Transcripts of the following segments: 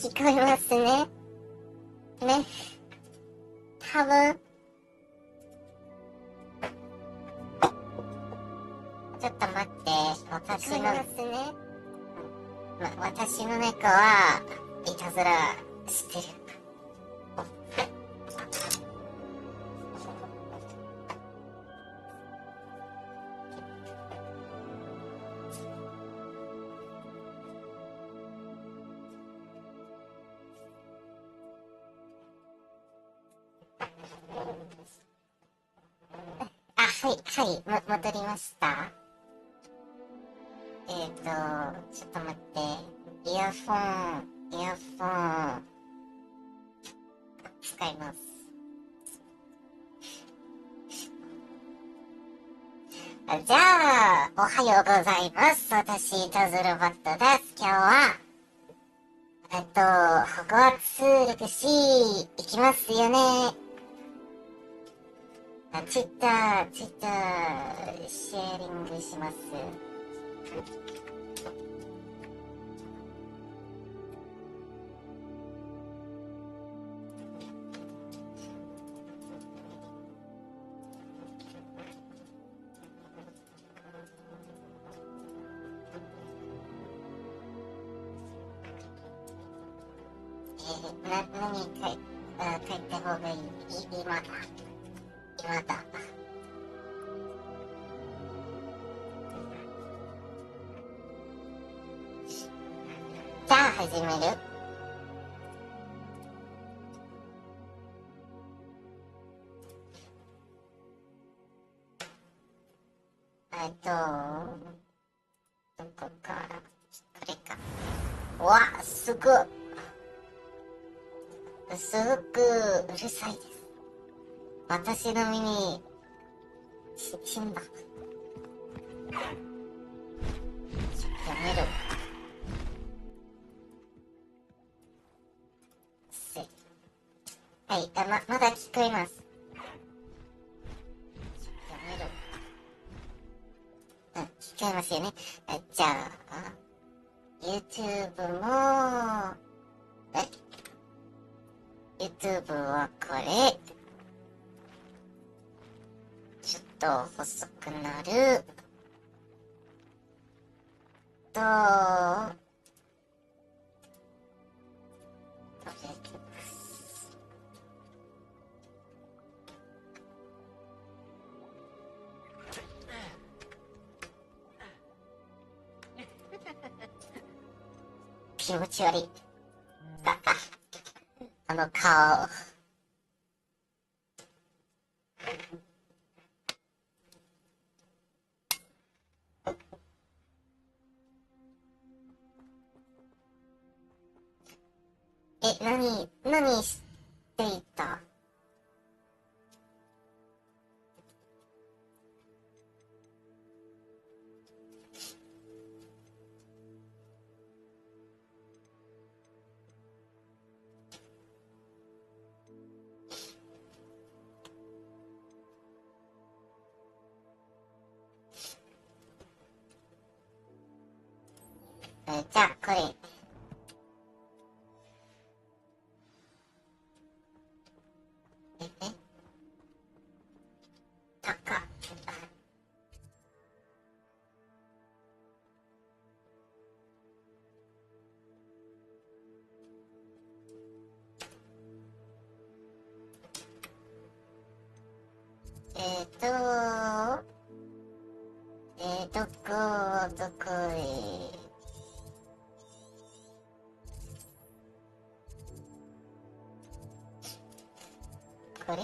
聞こえますね。ね。多分。ちょっと待って、私の猫はいたずらしてる。はい、戻りました。ちょっと待って、イヤフォン、使います。じゃあ、おはようございます。私、タズロボットです。今日は、ホグワーツレガシー行きますよね。ツイッター、シェアリングします。何書いた方がいい？今だ。じゃあ始める。どこから？これか。うわ、すごくうるさいです。私の耳、死んだ。やめろ。はい、まだ聞こえます。やめろ。聞こえますよね。じゃあ、YouTube も、YouTube はこれ。ちょっと細くなる。気持ち悪い。あの顔。何していた？じゃあ、これ。高っ。どこへ。これ？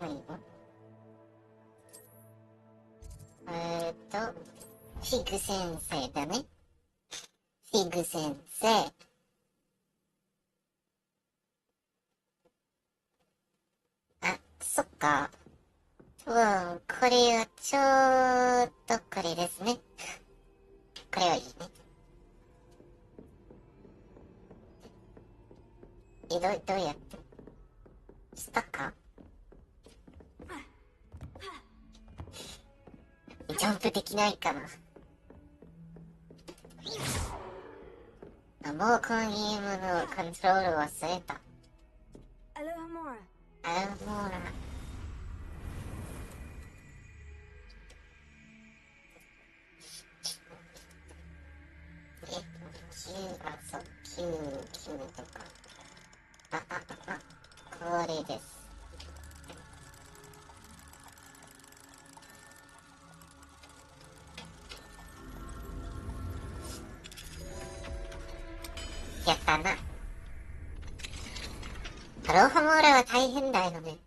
何？フィグ先生だね。フィグ先生。そっか。これはちょっとこれですね。これはいいね。どうやってしたか？ジャンプできないかな。もうこのゲームのコントロール忘れた。アロハモーラ。アロハモーラ。そう、9とか。これです。やったな。アロハモーラは大変だよね。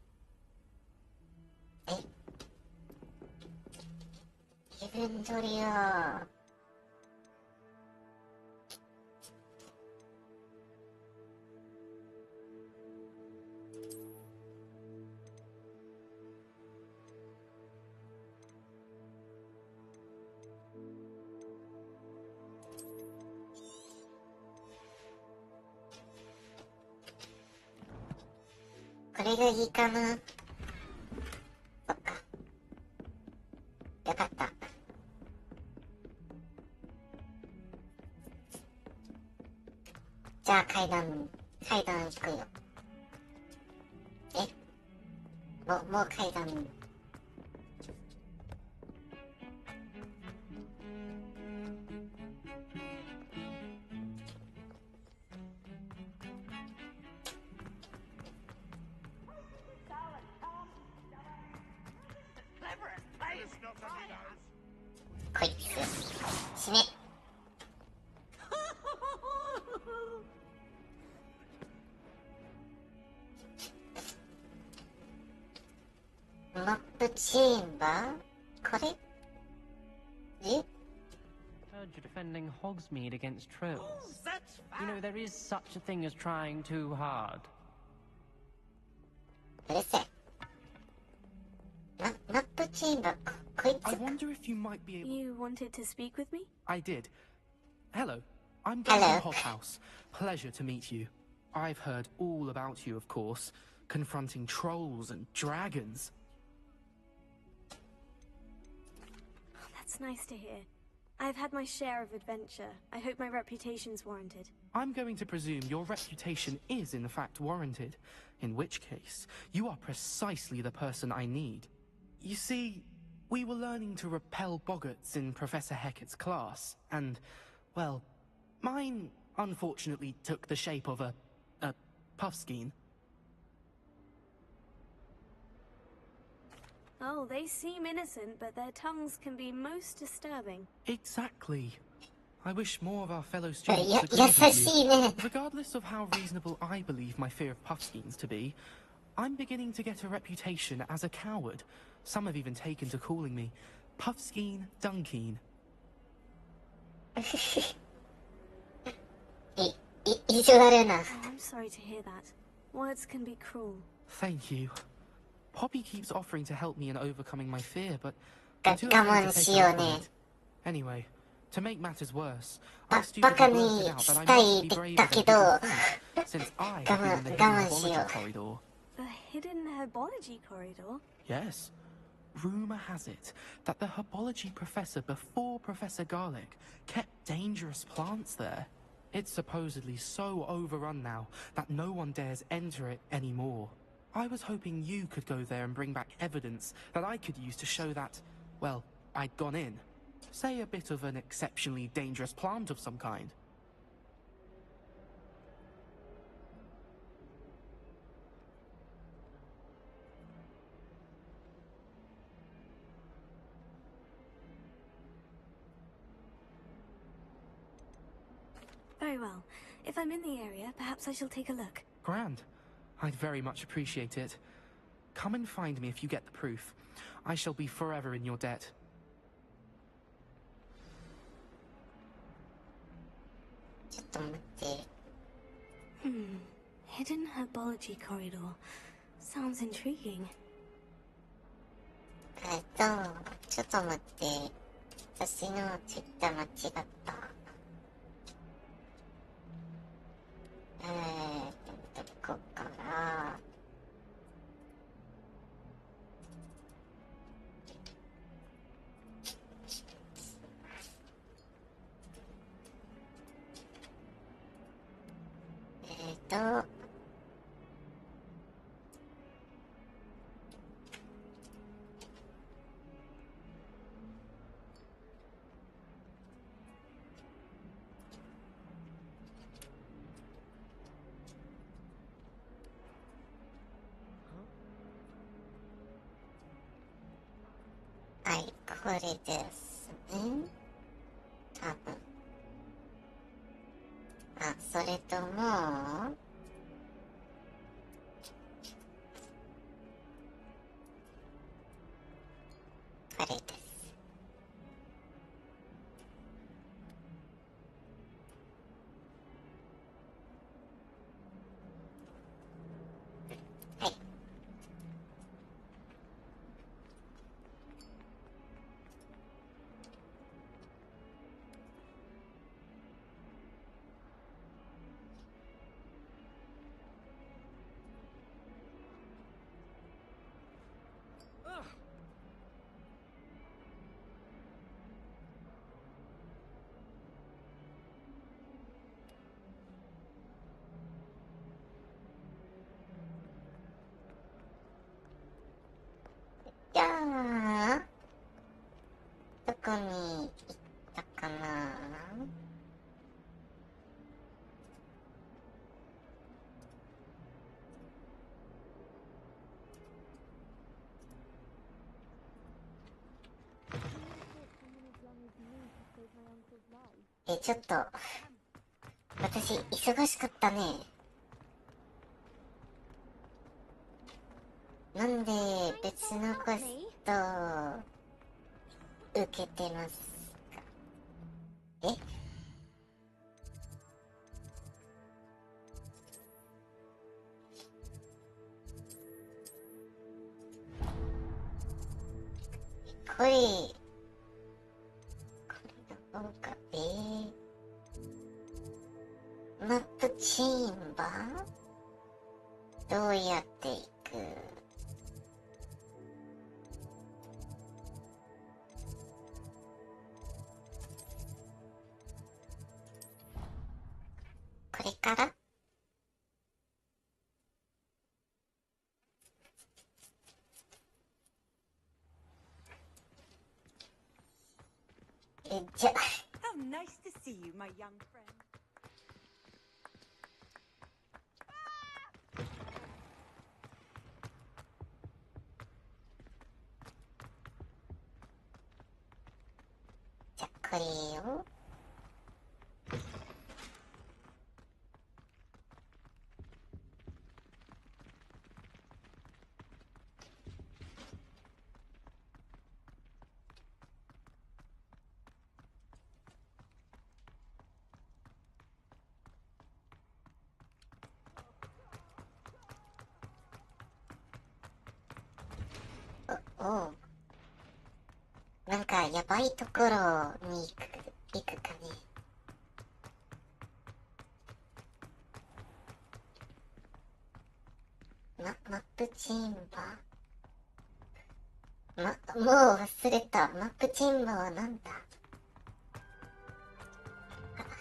イベントリア。これがいいかな。そっか。よかった。じゃあ階段行くよ。もう階段。こいつ死ね。マップチェンバー、これHeard you're defending Hogsmeade against trolls. You know, there is such a thing as trying too hard. うるせえ。マップチェンバー、こいつ。 I wonder if you might be able... You wanted to speak with me? I did. Hello, I'm Gavin Hoghouse. Pleasure to meet you. I've heard all about you, of course, confronting trolls and dragons. Oh, that's nice to hear. I've had my share of adventure. I hope my reputation's warranted. I'm going to presume your reputation is in fact warranted, in which case, you are precisely the person I need. You see, we were learning to repel boggarts in Professor Hecat's class, and, well, mine unfortunately took the shape of a puffskein. Oh, they seem innocent, but their tongues can be most disturbing. Exactly. I wish more of our fellow students agreed with you. Regardless of how reasonable I believe my fear of puffskeins to be, I'm beginning to get a reputation as a coward. Some have even taken to calling me Puffskein Dunkeen. Oh, I'm sorry to hear that. Words can be cruel. Thank you. Poppy keeps offering to help me in overcoming my fear, but anyway, to make matters worse, I stupidly blurted out that I must be braver than people think, since I have been in the hidden herbology corridor. The hidden herbology corridor? Yes. Rumor has it that the herbology professor before Professor Garlic kept dangerous plants there. It's supposedly so overrun now that no one dares enter it anymore. I was hoping you could go there and bring back evidence that I could use to show that, well, I'd gone in. Say a bit of an exceptionally dangerous plant of some kind. Very well. If I'm in the area, perhaps I shall take a look. Grand. I'd very much appreciate it. Come and find me if you get the proof. I shall be forever in your debt. Hidden herbology corridor. Sounds intriguing. ちょっと待って。私のツイッター間違った。ここから。はい、これですね。多分。あ、それとも、これです。はい。じゃあ、どこに行ったかな。ちょっと、私、忙しかったね。なんで、別のコストを受けてますか？これの方が、マップチェンバーどうやっていく？これからじゃ、How nice to see you, my young friend. じゃあこれをおう、なんかやばいところに行くかね。マップチェンバー、もう忘れた。マップチェンバーはなんだ？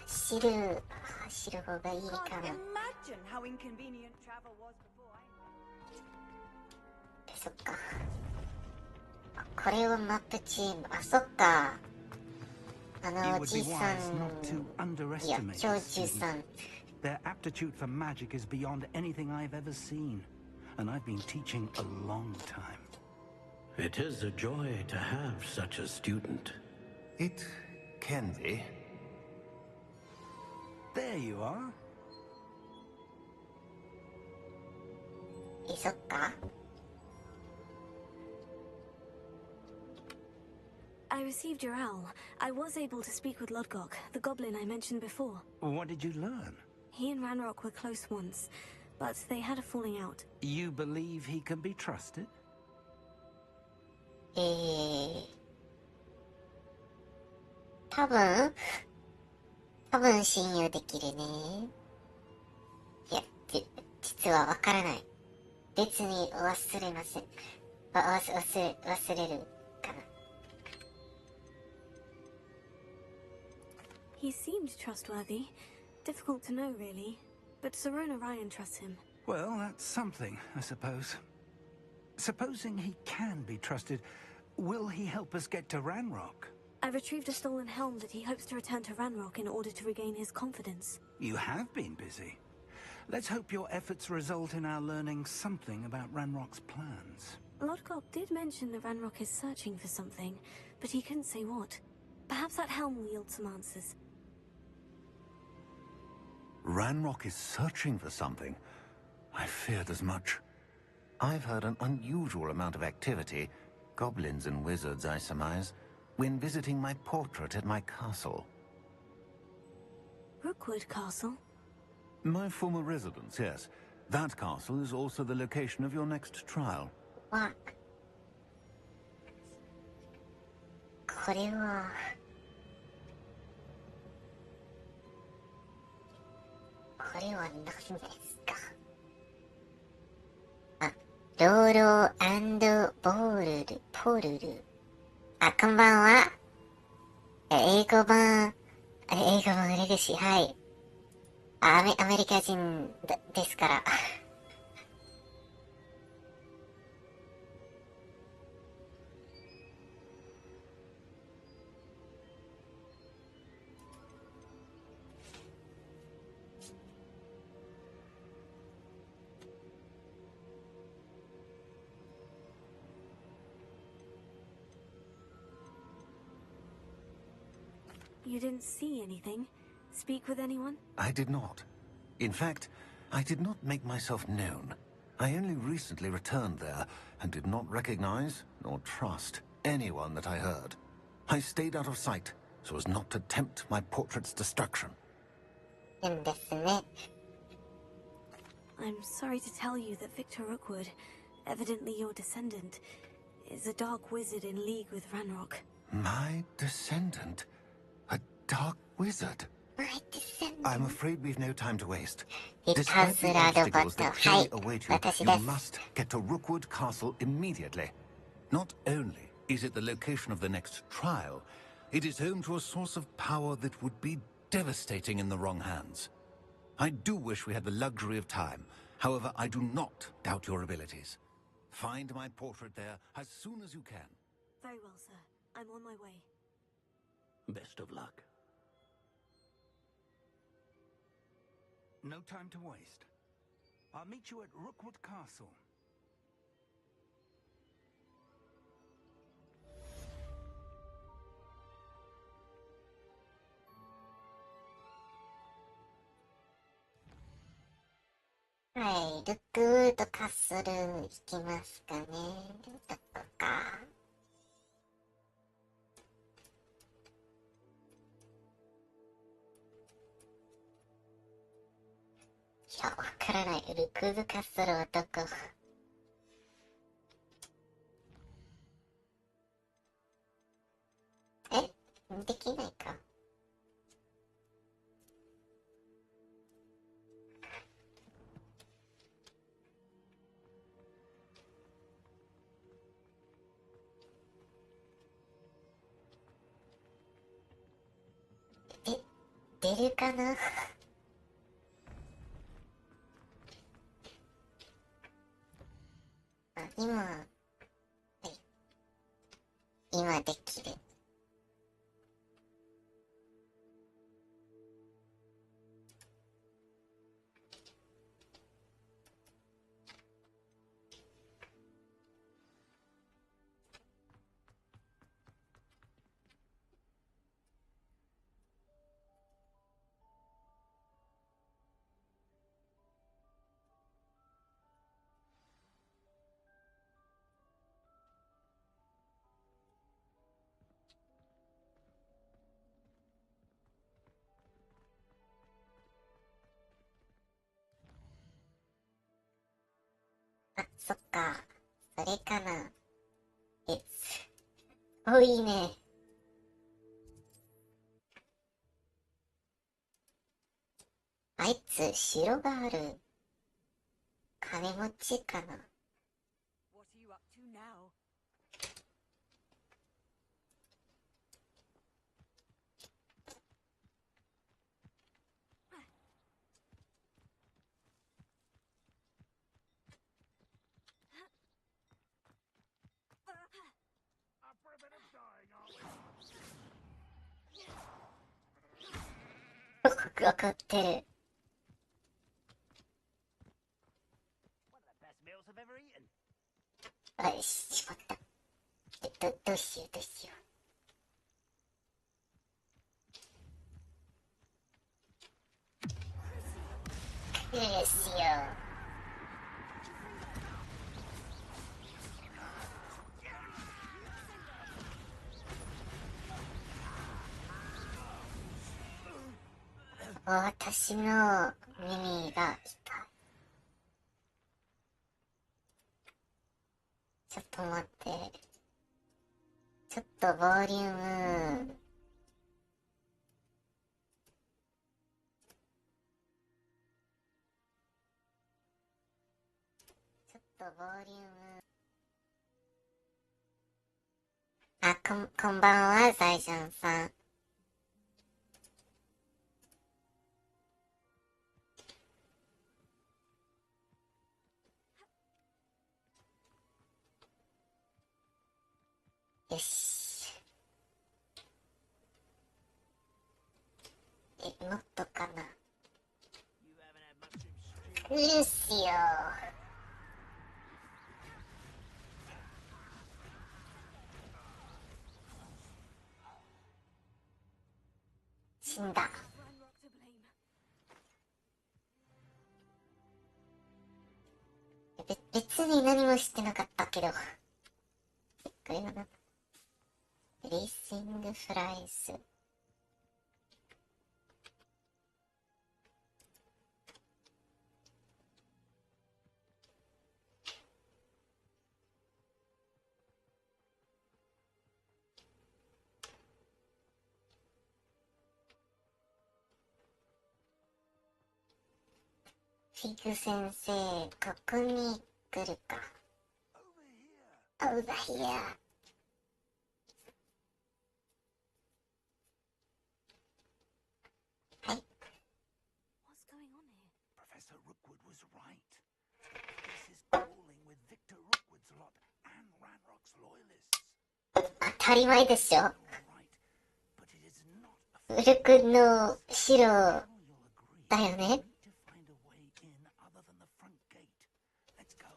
走る方がいいか Can't な。 imagine how inconvenient travel was before I... そっか。これをマップチーム、あ、そっか。おじいさん、いや、教授さん。Their aptitude for magic is beyond anything I've ever seen, and I've been teaching a long time. It is a joy to have such a student. It can be. There you are. そっか。I received your owl. I was able to speak with Lodgok, the goblin I mentioned before. What did you learn? He and Ranrock were close once, but they had a falling out. You believe he can be trusted? 多分信用できるね。いや、実はわからない。別に忘れません。忘れるかな。He seemed trustworthy. Difficult to know, really. but Sarona Ryan trusts him. Well, that's something, I suppose. Supposing he can be trusted, will he help us get to Ranrock? I retrieved a stolen helm that he hopes to return to Ranrock in order to regain his confidence. You have been busy. Let's hope your efforts result in our learning something about Ranrock's plans. Lodgok did mention that Ranrock is searching for something, but he couldn't say what. Perhaps that helm will yield some answers. Ranrock is searching for something. I feared as much. I've heard an unusual amount of activity, goblins and wizards, I surmise, when visiting my portrait at my castle. Rookwood Castle? My former residence, yes. That castle is also the location of your next trial. What? これは何ですか？あ、ローロー&ポールル。あ、こんばんは。英語版レガシー、はい。アメリカ人ですから。You didn't see anything? Speak with anyone? I did not. In fact, I did not make myself known. I only recently returned there and did not recognize nor trust anyone that I heard. I stayed out of sight so as not to tempt my portrait's destruction. 変ですね。I'm sorry to tell you that Victor Rookwood, evidently your descendant, is a dark wizard in league with Ranrock. My descendant? A dark wizard? My descendant. I'm afraid we've no time to waste. いた Despite ず the らロボ obstacles ット。 that は clearly い。 await you, 私 you です。 must get to Rookwood Castle immediately. Not only is it the location of the next trial, it is home to a source of power that would be devastating in the wrong hands. I do wish we had the luxury of time. However, I do not doubt your abilities. Find my portrait there as soon as you can. Very well, sir. I'm on my way. Best of luck. No time to waste. I'll meet you at Rookwood Castle.はい、ルクウッドカッスル行きますかね。どこか。いや、わからない。ルクウッドカッスルはどこ？できないか。出るかな。あ、今できる。あ、そっか。それかな。お、いいね。あいつ、城がある。金持ちかな。What are you up to now? 怒ってる。 One of the best meals I've ever eaten. あ、しまった。どうしよう。どうしよう。私の耳が痛い。ちょっと待って。ちょっとボリューム。ちょっとボリューム。あ、こんばんは、ザイジャンさん。よし。もっとかな。うるしよ。死んだ。別に何もしてなかったけど。これだな。レーシングフライス。フィグ先生、ここに来るか。Over here. はい。What's going on here? Professor Rookwood was right. This is crawling with Victor Rookwood's lot and Ranrock's loyalists. 当たり前でしょ。 All right, but it is not a ウルクの城 you'll agree. だよね。 We need to find a way in other than the front gate. Let's go.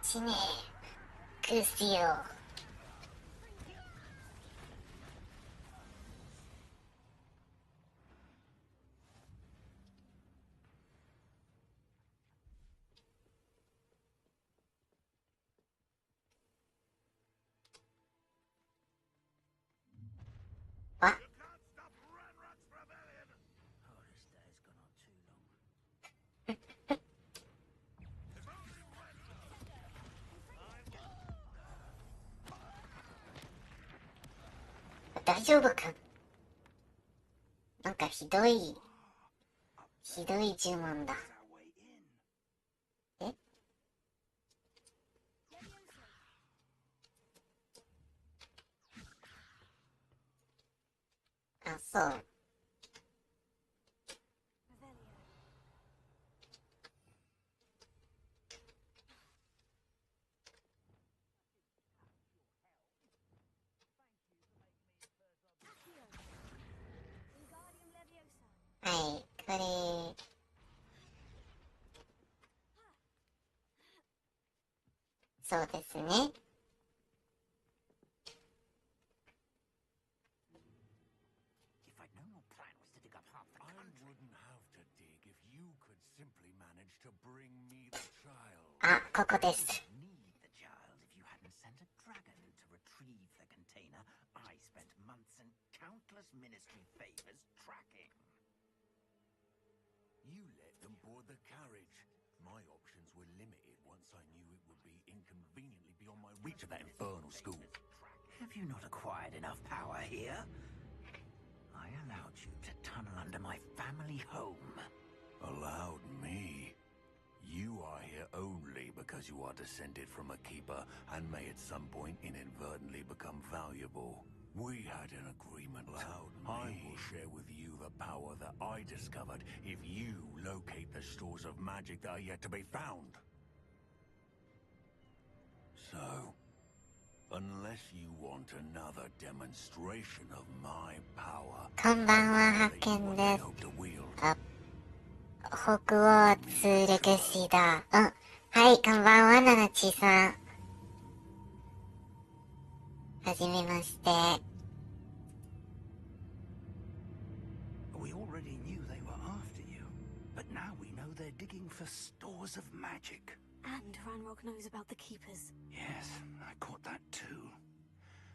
死ねえ。クスよ。あ、 Oh, this day's gone on too long. 大丈夫か。なんかひどい呪文だ。 Our way in. え、あ、そう。はい、これ。そうですね。If I'd known your plan was to dig up half the I country. wouldn't have to dig if you could simply manage to bring me the child. あ、ここです。 Need the child if you hadn't sent a dragon to retrieve the container I spent months and countless ministry favors tracking. You let them board the carriage. My options were limited once I knew it would be reach of that infernal school. Have you not acquired enough power here? I allowed you to tunnel under my family home. Allowed me? You are here only because you are descended from a keeper and may at some point inadvertently become valuable. We had an agreement. I will share with you the power that I discovered if you locate the stores of magic that are yet to be found. So, unless you want another demonstration of my power, こんばんは、発見です。 hope to wield. あ、ホグワーツレガシーだ。うん。はい、こんばんは、ナナチさん。はじめまして。We already knew they were after you, but now we know they're digging for stores of magic. And Ranrock knows about the Keepers. Yes, I caught that too.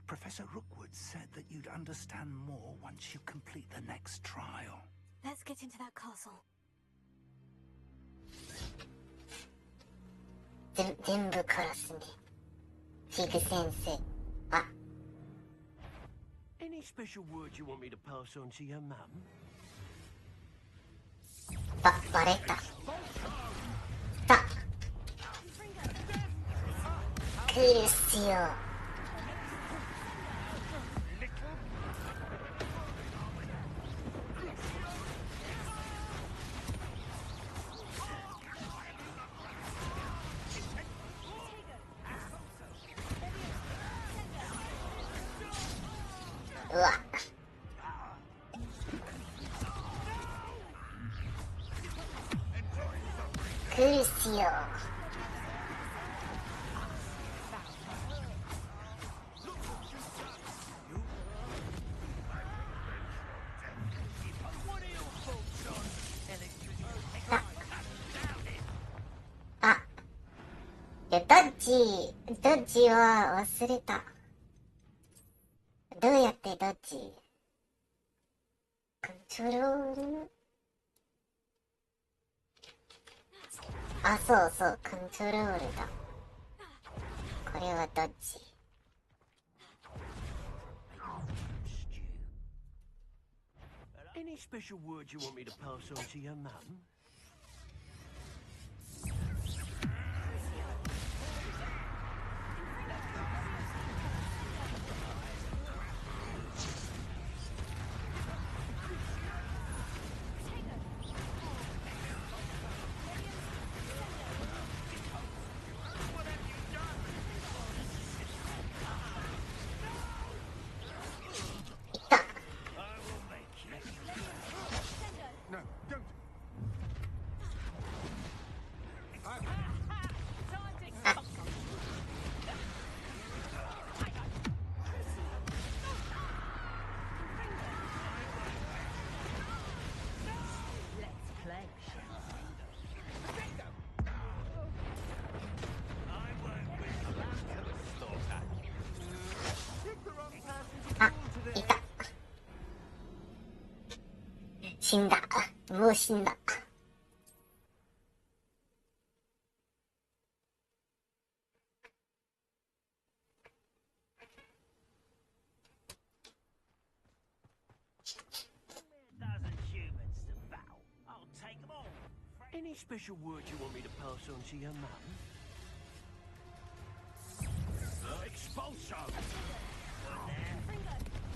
Professor Rookwood said that you'd understand more once you complete the next trial. Let's get into that castle. 全部殺すね。フィグ先生。あ、 Any special word you want me to pass on to your mum? バレた。さ、来るっすよ。うわ。来るっすよ。あ、いや、ドッジは忘れた。どうやってドッジ？コントロール？あ、そうそう、コントロールだ。これはドッジ。Any special word you want me to pass on to your mum?あ、いた。死んだ。もう死んだ。Any special word you want me to pass on to your mum? Expulso!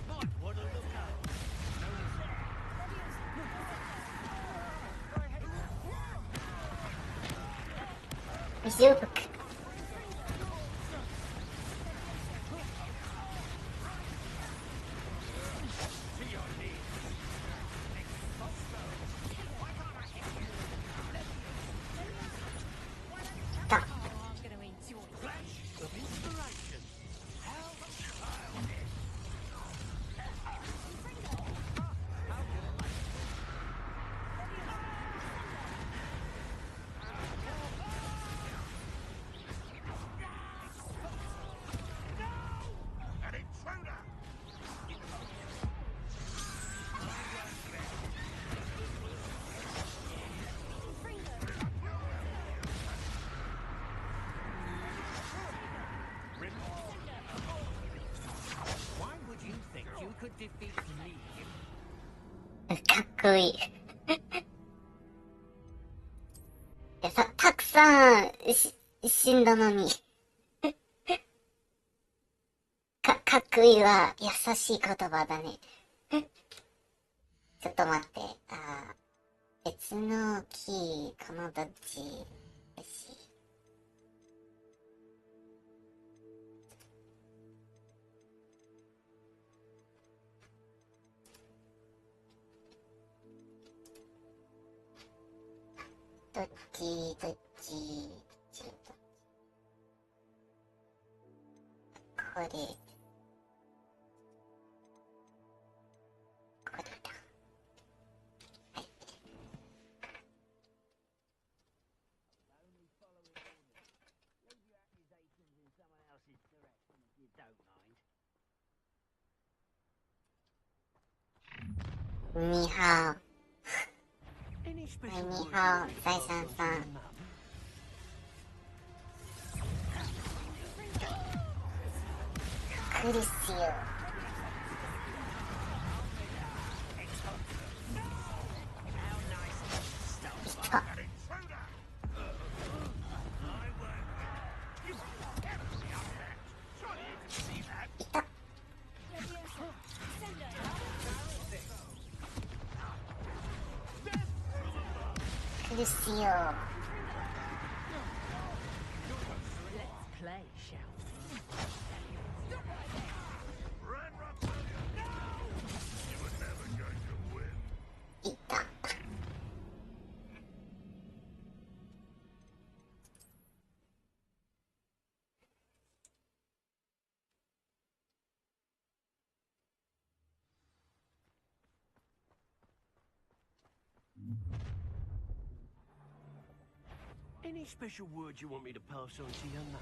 Might want to look out. 水を吹く。could defeat me. かっこいい。いや、たくさん死んだのに。かっこいいは優しい言葉だね。ちょっと待って。別のキー、このどっちだし。どっちこれ。これだ。你好。Any はい、 special 你 word 好 you want me to 財 pass 産 on to さ your ん。mum? クリスよ。いた。いた。クリスよ。Play, shall we? いた。Any special word you want me to pass on to your mum?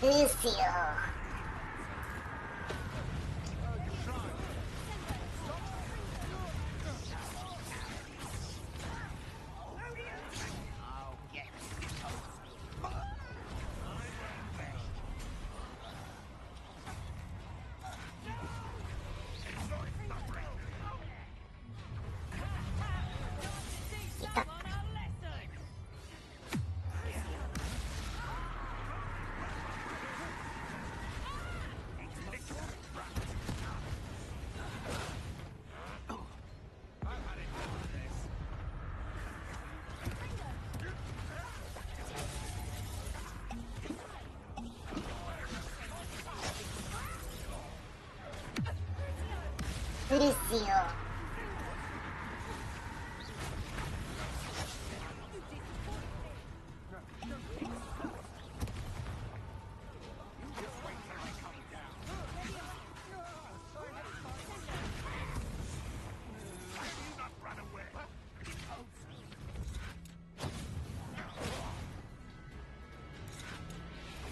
クリスよ。いた。クリスよ。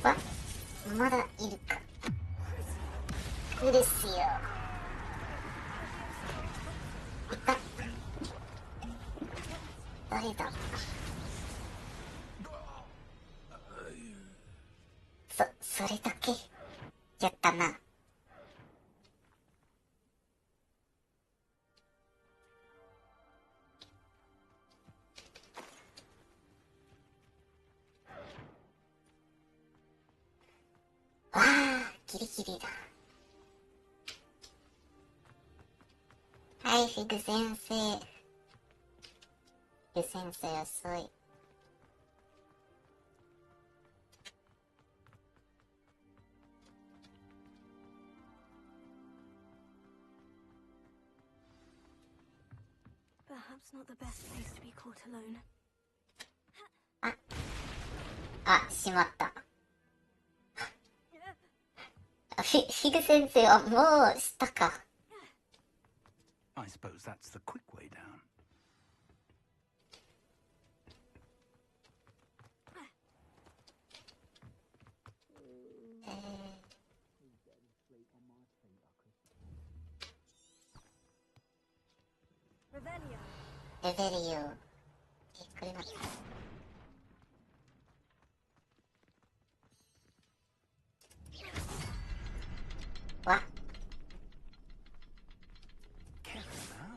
わ、まだいるか。クリスよ。いた。誰だ。それだけやったな。わあ、ギリギリだ。はい、フィグ先生。フィグ先生遅い。Perhaps not the best place to be caught alone. しまった。フィグ先生はもうしたか。I suppose that's the quick way down. Revelio. レベリオ。これは。わ。Careful now.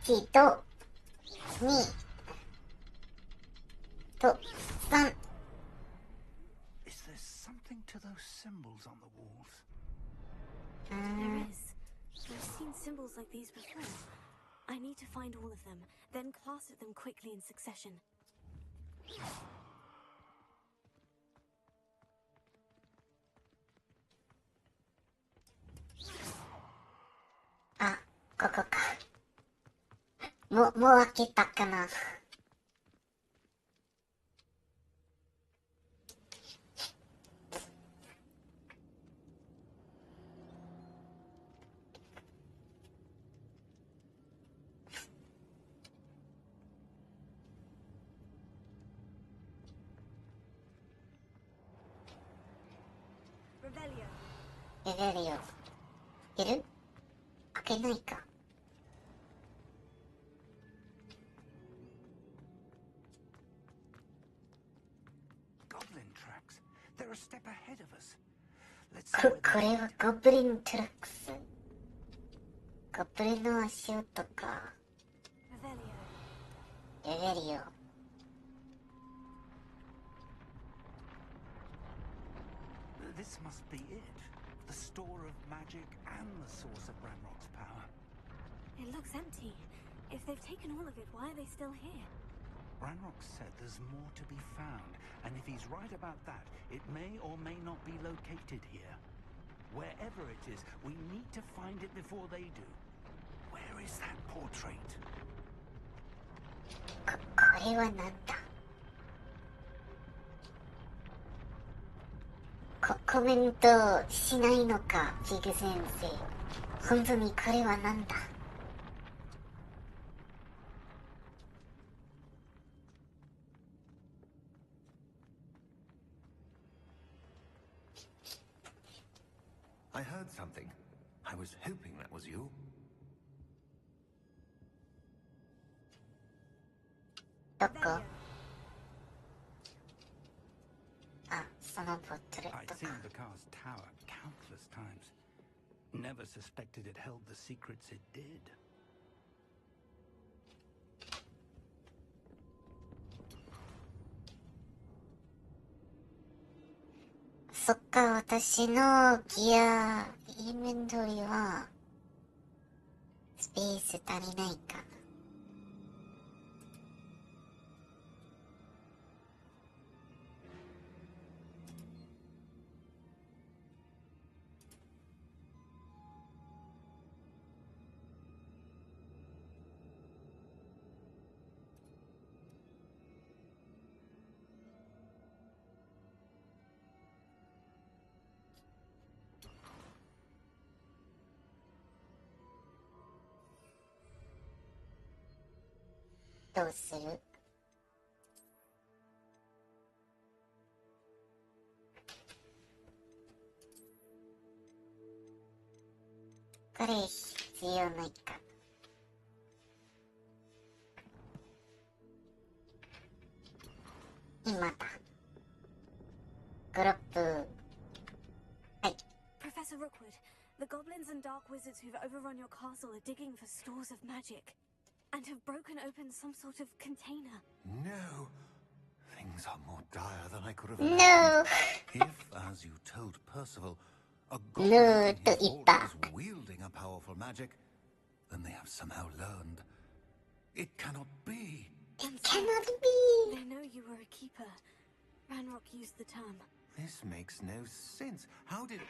1と2と3。 Is there something to those symbols on the walls? There is. I've seen symbols like these before. I need to find all of them, then cast at them quickly in succession. あ、ここか。もう開けたかな。レベルよ。いる？開けないか。Goblin tracks. They're a step ahead of us. Let's こ see where こ they れはゴブリントラックス。ゴブリンの足音か。レベルよ。This must be it. The store of magic and the source of Ranrock's power. It looks empty. If they've taken all of it, why are they still here? Ranrock said there's more to be found, and if he's right about that, it may or may not be located here. Wherever it is, we need to find it before they do. Where is that portrait? これはなんだ。コメントしないのか、フィグ先生。本当にこれはなんだ。I heard something. I was hoping that was you. どこ？あ、そのポートレー I'd ト seen か。 the car's tower countless times. Never suspected it held the secrets it did. そっか、私のギア、インベントリーは、スペース足りないか。どうする？これ必要ないか。今だ。グロップ。はい。 Professor Rookwood, the goblins and dark wizards who've overrun your castle are digging for stores of magic and have broken open some sort of container. No. Things are more dire than I could have No. imagined. If, as you told Percival, a goblin in his vault is wielding a powerful magic, then they have somehow learned. It cannot be. It cannot be. They know you were a keeper. Ranrock used the term. This makes no sense. How did...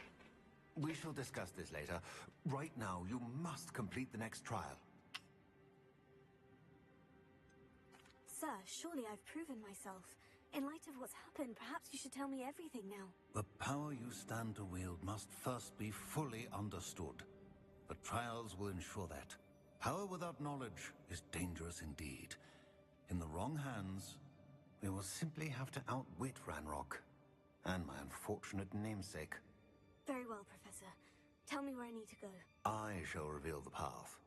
We shall discuss this later. Right now, you must complete the next trial. Sir, surely I've proven myself. In light of what's happened, perhaps you should tell me everything now. The power you stand to wield must first be fully understood. The trials will ensure that. Power without knowledge is dangerous indeed. In the wrong hands, we will simply have to outwit Ranrock and my unfortunate namesake. Very well, Professor. Tell me where I need to go. I shall reveal the path.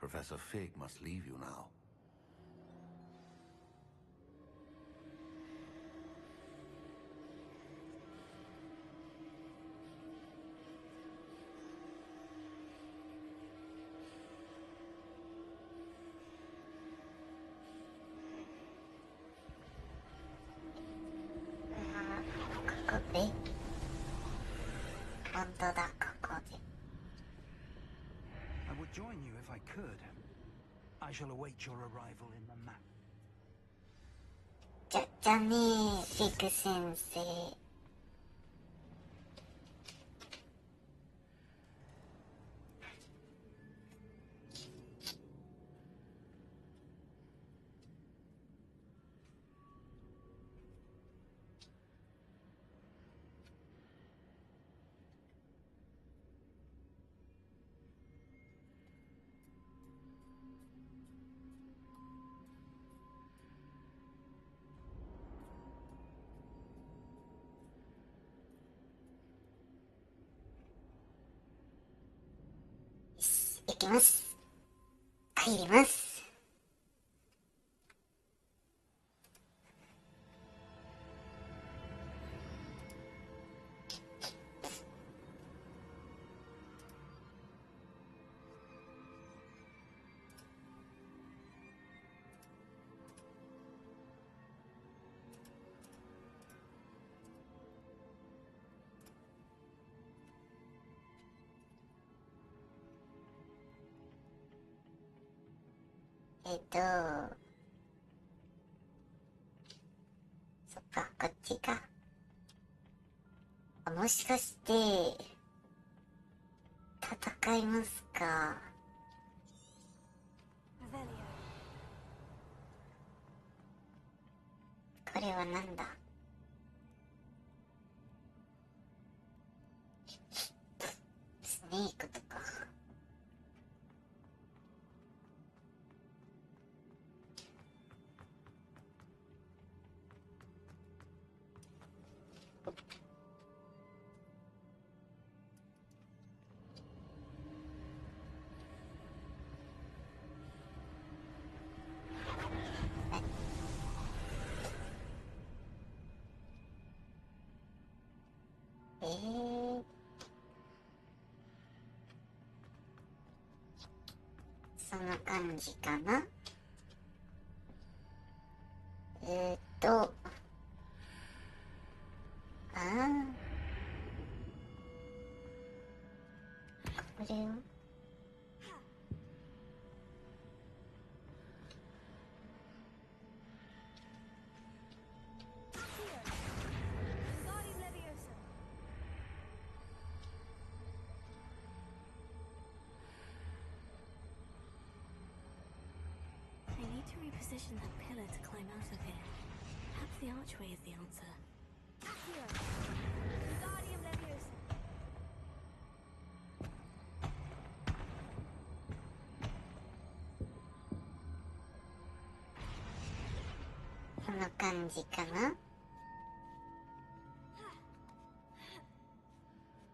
Professor Fig must leave you now. I would join you if I could. I shall await your arrival in the map. じゃねえ、フィグ先生。行きます。帰ります。そっか、こっちか。もしかして、戦いますか。これはなんだ。スネークとか。そんな感じかな。これをReposition that pillar to climb out of here. Perhaps the archway is the answer. Here, Wingardium Leviosa. こんな感じかな。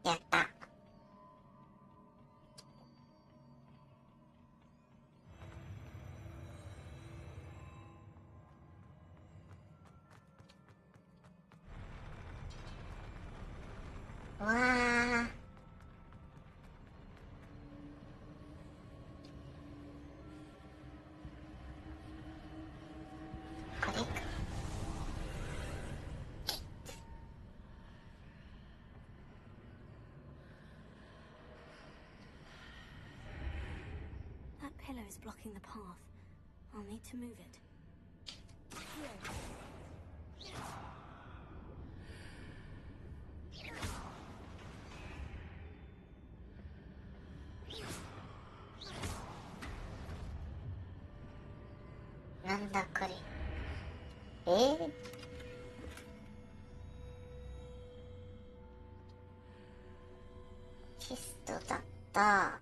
やった。わあ。これか。That pillar is blocking the path. I'll need to move it. Here. なんだこれ。チェストだった。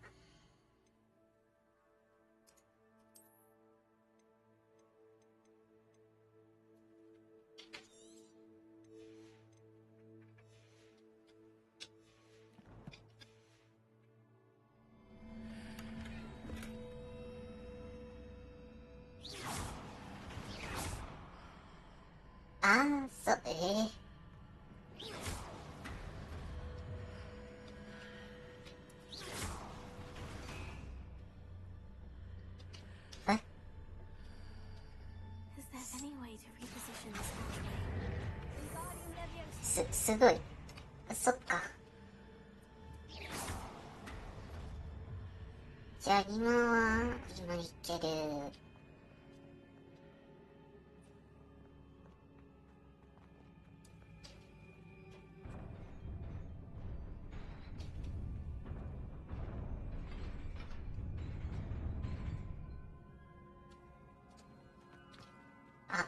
すごい。そっか。じゃあ今いける。あ、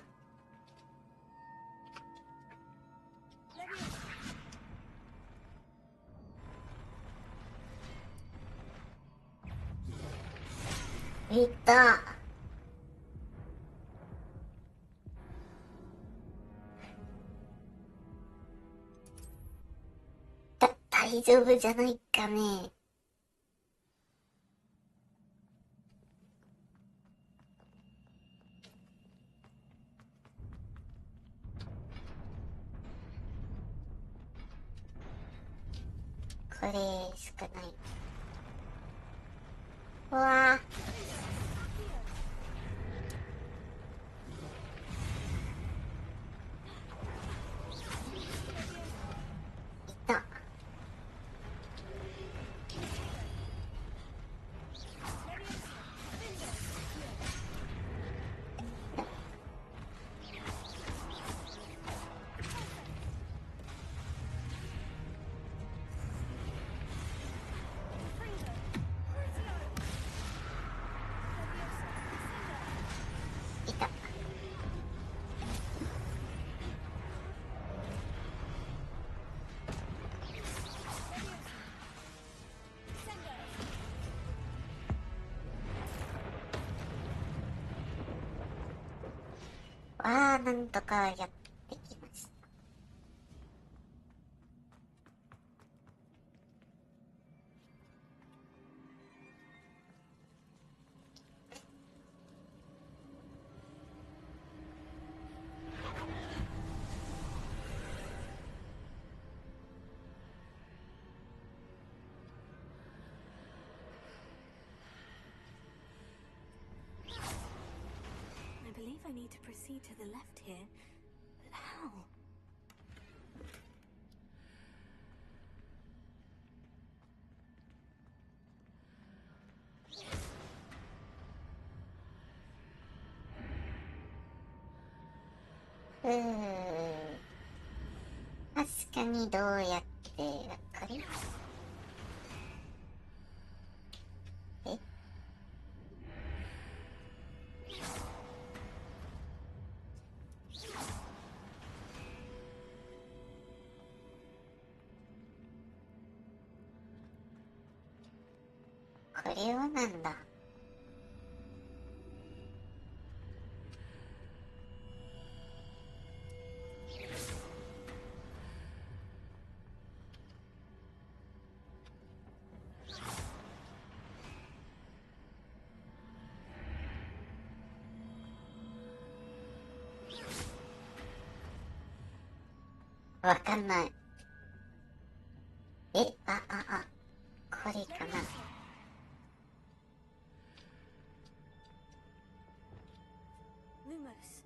いた。大丈夫じゃないかね。これしかない。うわー。いた。いた。わあ、なんとかやってきました。I believe I need to proceed to the left here, but how?確かにどうやってわかる？え？これはなんだ？わかんない。これかな。Lumos.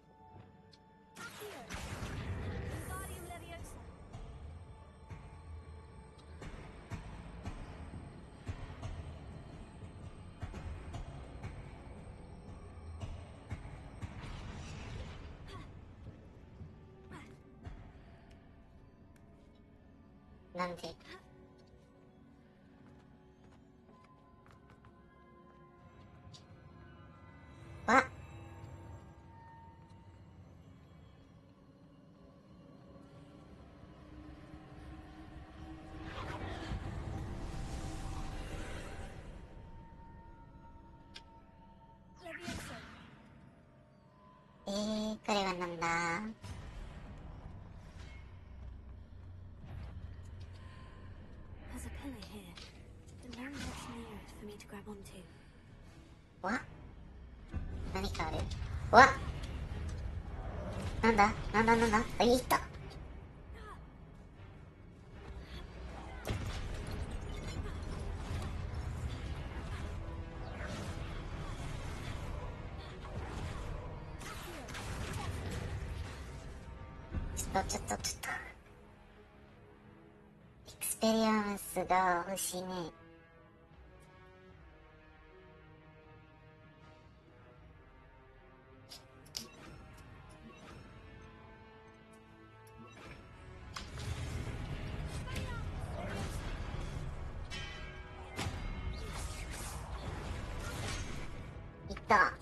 Accio. Wingardium Leviosa.なんで？わっ。これはなんだ？ There's a pillar here, but none that's near it for me to grab onto. わ？何かある？わ？なんだ？あ、いた。ちょっと。ペリアムスが欲しいね。いった。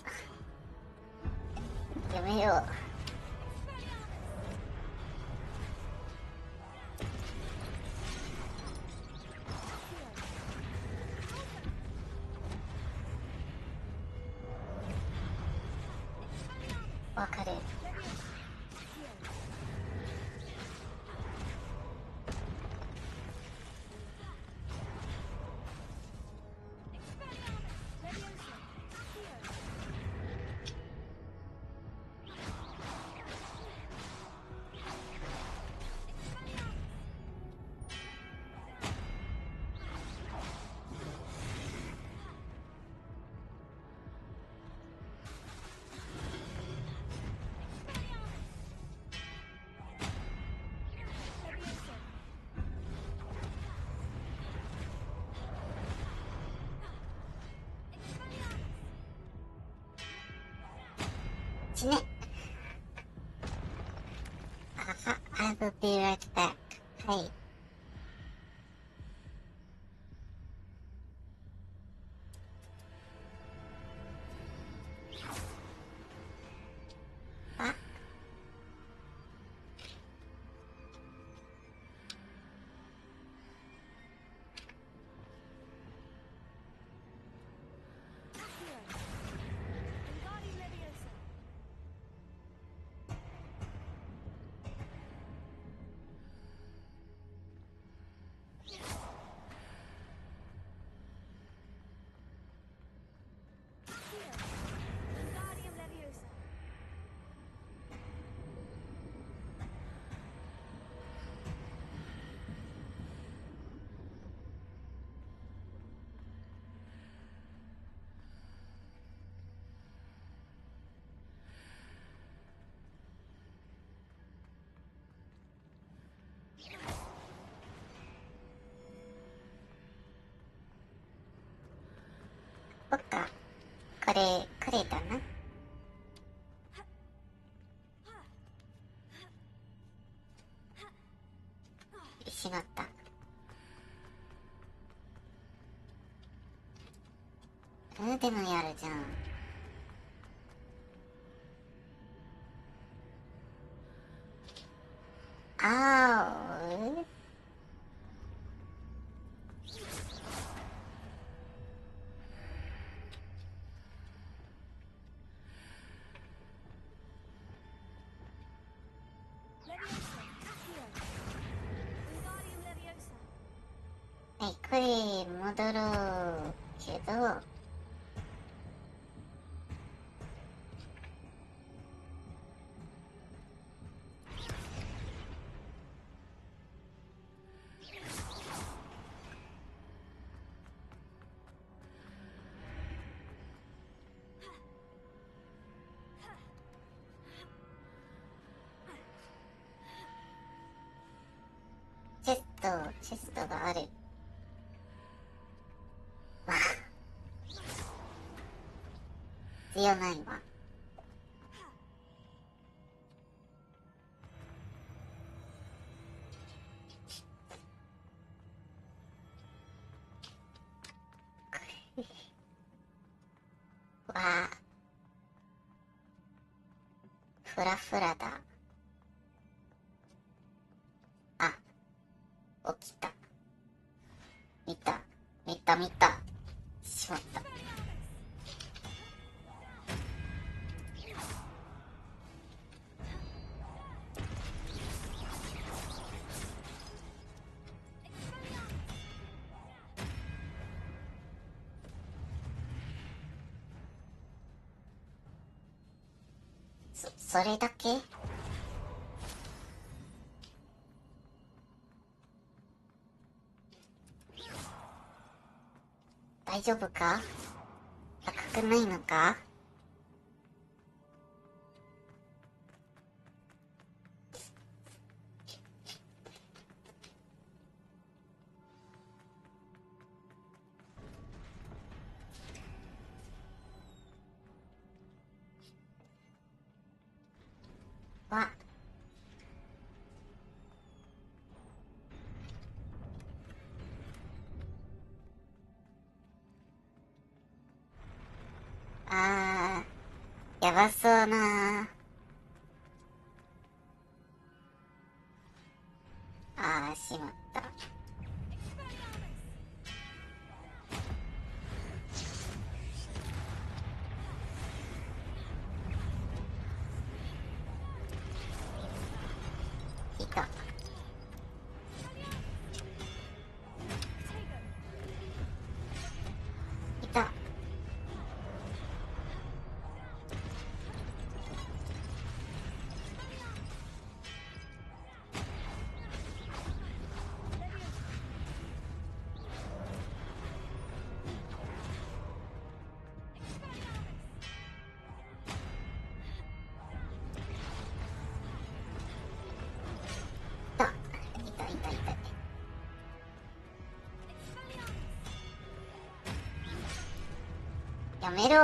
やめよう。わかる。死ね。I will be right back. はい。あ。そっか。これだな。しまった。でもやるじゃん。あーはい、これ戻ろうけど、チェストがある。わあ、強ないわ。わあ、フラフラだ。あ、起きた。見た。しまった。それだけ？大丈夫か？赤くないのか？あー、やばそうな。あー、しまった。いた。いた。やめろ。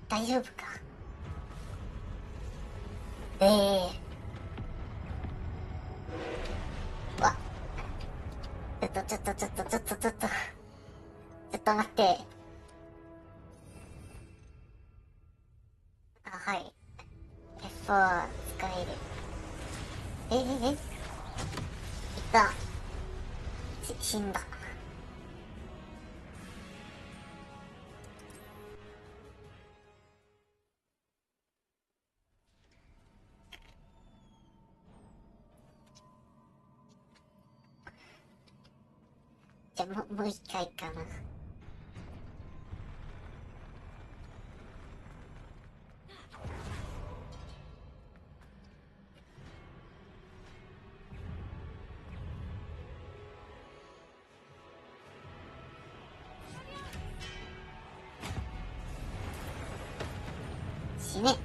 大丈夫か。わ、ちょっと待って。あ、はい。F4 は使える。いた。死んだ。じゃあ、もう一回かな。死ね。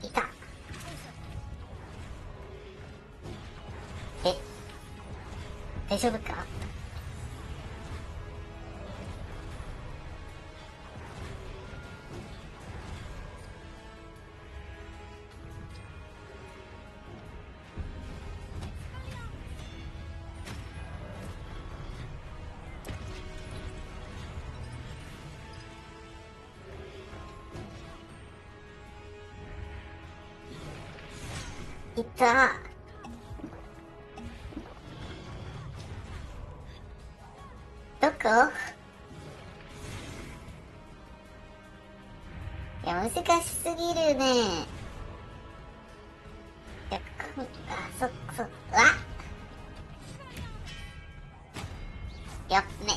いた。大丈夫か。いた。どこ？いや、難しすぎるね。いや、わやめろ。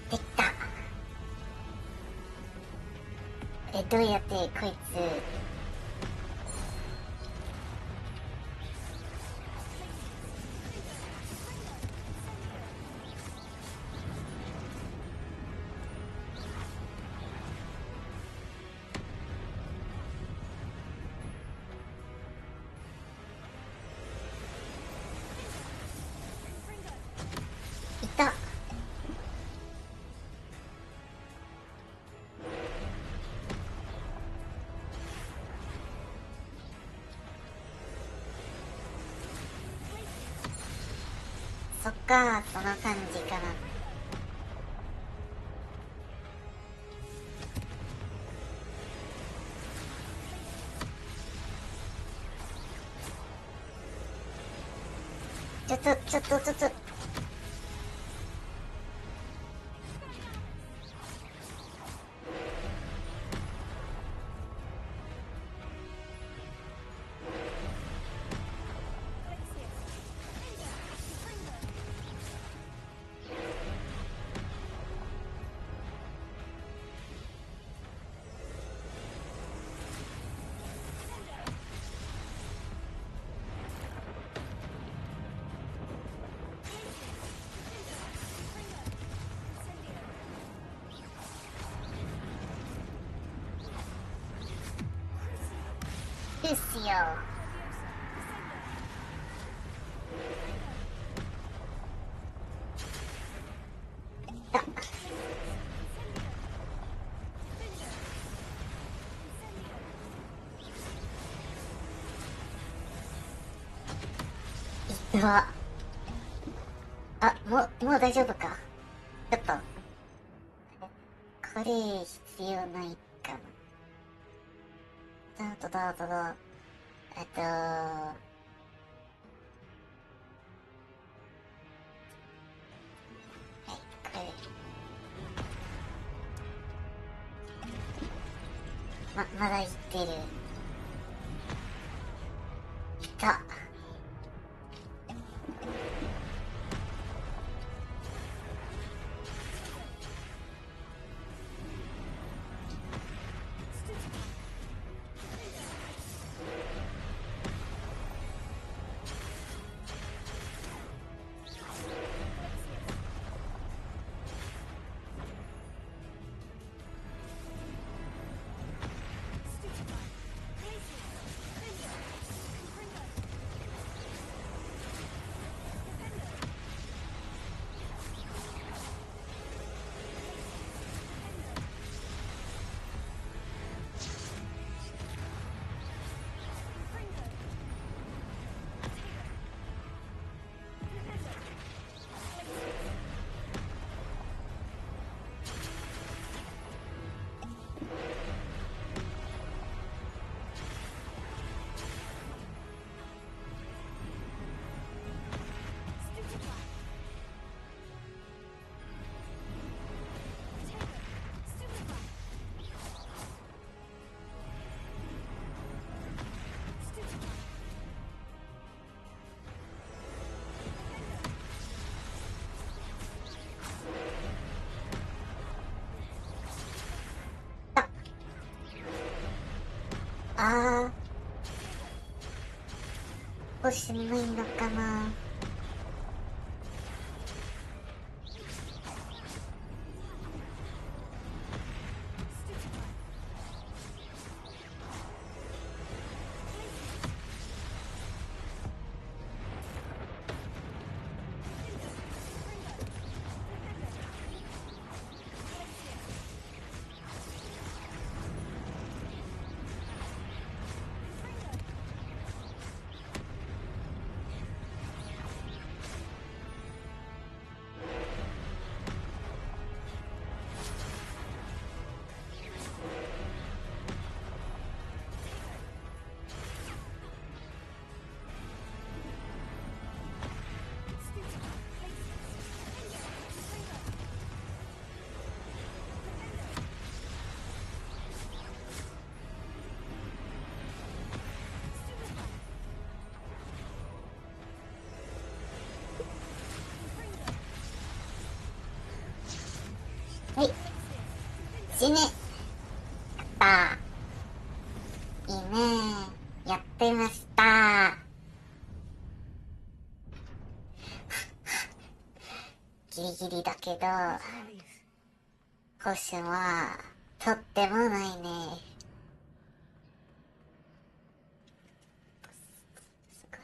できた。どうやってこいつ。いた。そっか、その感じかな。ちょっと。ですよ。うわ。あ、もう大丈夫か。ちょっと。これ、必要ないかな。どうぞ。はい、これ。まだ生きてる。いた。あー、少し眠いのかな。はい。死ね。やったー。いいねー。やってました。ギリギリだけど、ポーションは、とってもないね。すごい。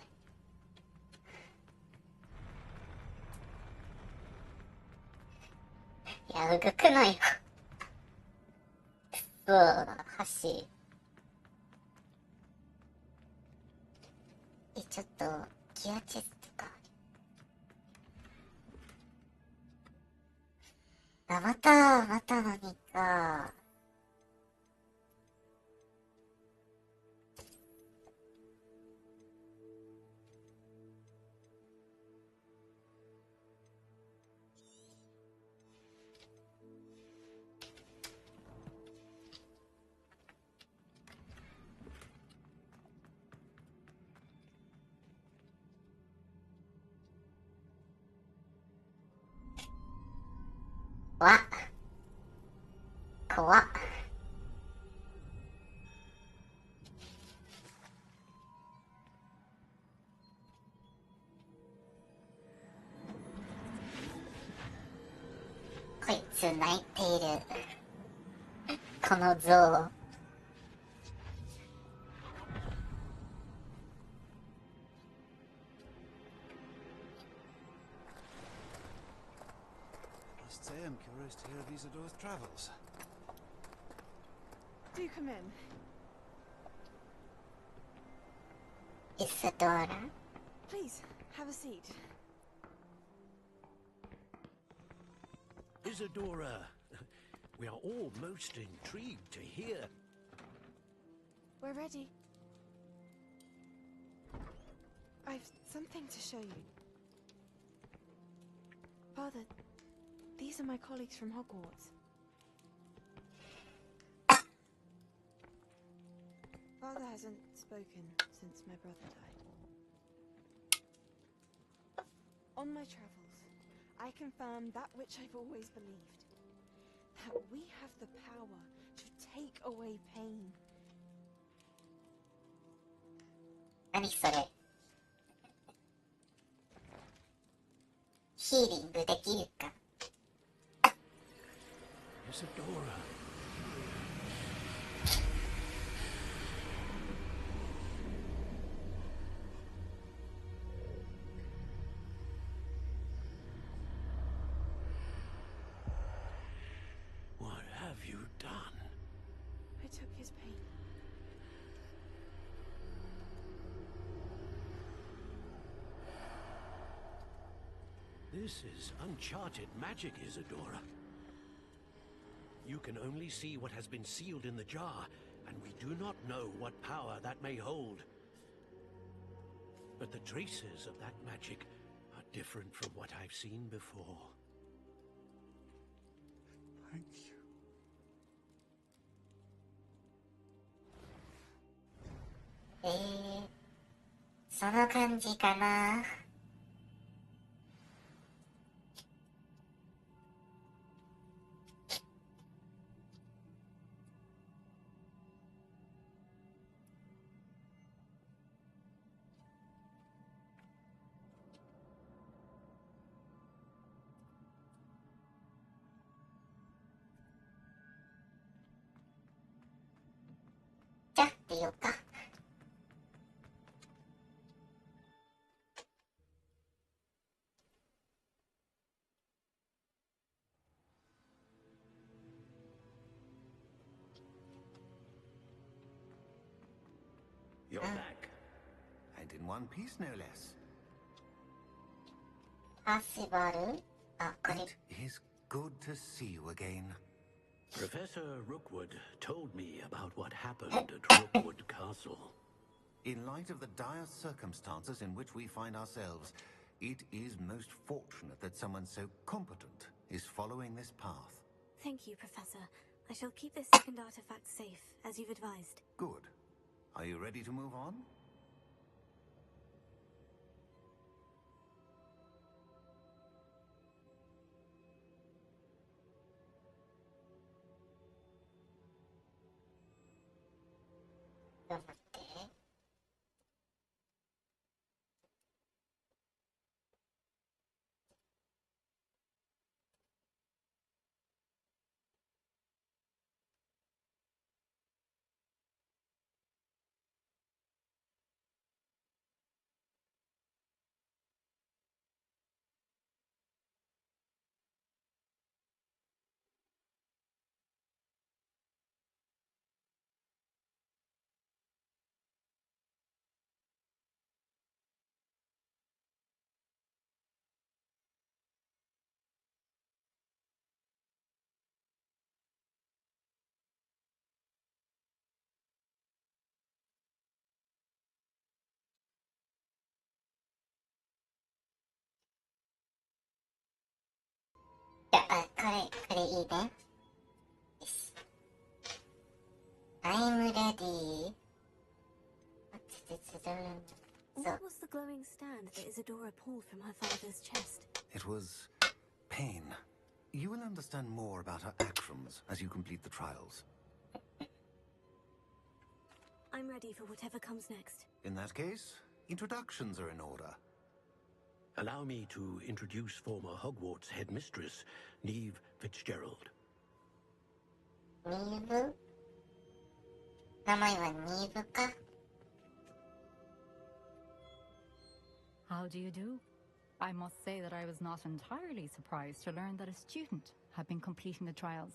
いや、動くのよ。そう、橋。ちょっと、ギアチェストか。あ、また何か。怖っ。こいつ泣いている。この像。must say I'm curious to hear of Isadora's travels. Do come in. Isadora? Please, have a seat. Isadora, we are all most intrigued to hear. We're ready. I've something to show you. Father, these are my colleagues from Hogwarts. Father hasn't spoken since my brother died. On my travels, I confirm that which I've always believed. That we have the power to take away pain. 何それ。ヒーリングできるか。 Isadora. What have you done? I took his pain. This is uncharted magic, Isadora. You can only see what has been sealed in the jar, and we do not know what power that may hold. But the traces of that magic are different from what I've seen before. Thank you. その感じかな。じゃあ、出ようか。You're back. And in one piece, no less. パーシバル？あ、これ。 It is good to see you again. Professor Rookwood told me about what happened at Rookwood Castle. In light of the dire circumstances in which we find ourselves, it is most fortunate that someone so competent is following this path. Thank you, Professor. I shall keep this second artifact safe, as you've advised. Good. Are you ready to move on? I'm ready. What's this? What was the glowing stand that Isadora pulled from her father's chest? It was pain. You will understand more about her actions as you complete the trials. I'm ready for whatever comes next. In that case, introductions are in order. Allow me to introduce former Hogwarts headmistress, Neve Fitzgerald. Neve? 名前はニーブか? How do you do? I must say that I was not entirely surprised to learn that a student had been completing the trials.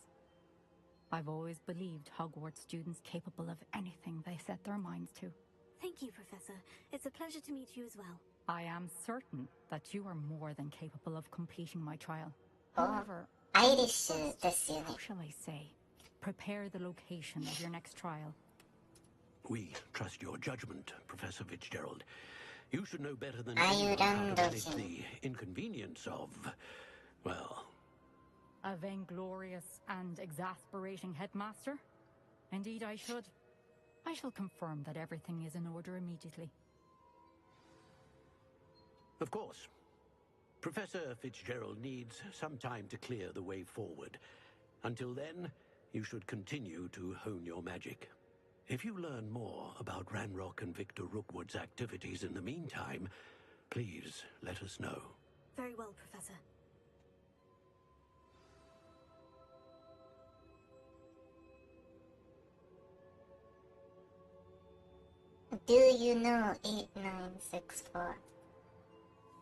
I've always believed Hogwarts students capable of anything they set their minds to. Thank you, Professor. It's a pleasure to meet you as well. I am certain that you are more than capable of completing my trial. Oh, However, Irish ですよね。 how shall I say? Prepare the location of your next trial. We trust your judgment, Professor Fitzgerald. You should know better than Are you anyone how to manage random? the inconvenience of, well, A vainglorious and exasperating headmaster? Indeed, I should. I shall confirm that everything is in order immediately. of course. Professor Fitzgerald needs some time to clear the way forward. Until then, you should continue to hone your magic. If you learn more about Ranrock and Victor Rookwood's activities in the meantime, please let us know. Very well, Professor. Do you know 8964?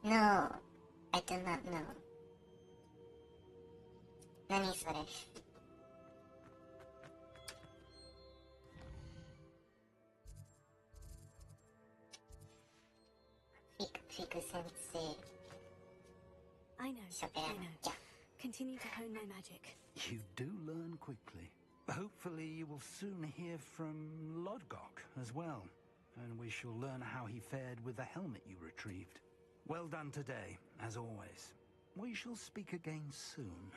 No, I do not know. 何それ? Fig sensei. I know. 喋らなきゃ。 Continue to hone my magic. You do learn quickly. Hopefully you will soon hear from Lodgok as well, and we shall learn how he fared with the helmet you retrieved. Well done today, as always. We shall speak again soon.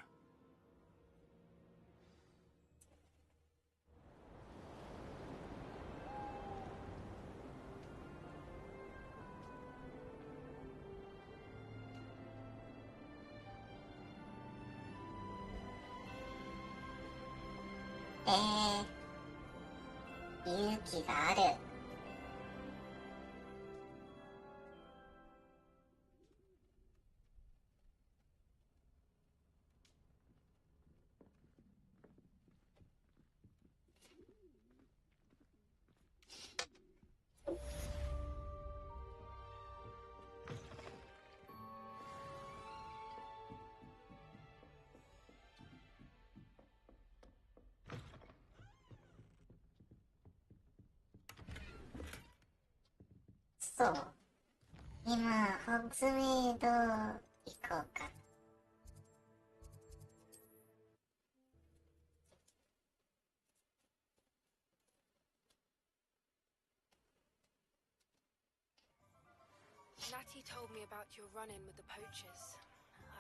Eh, 勇気がある。そう。今、ホグズメイド行こうか。Natty told me about your run-in with the poachers.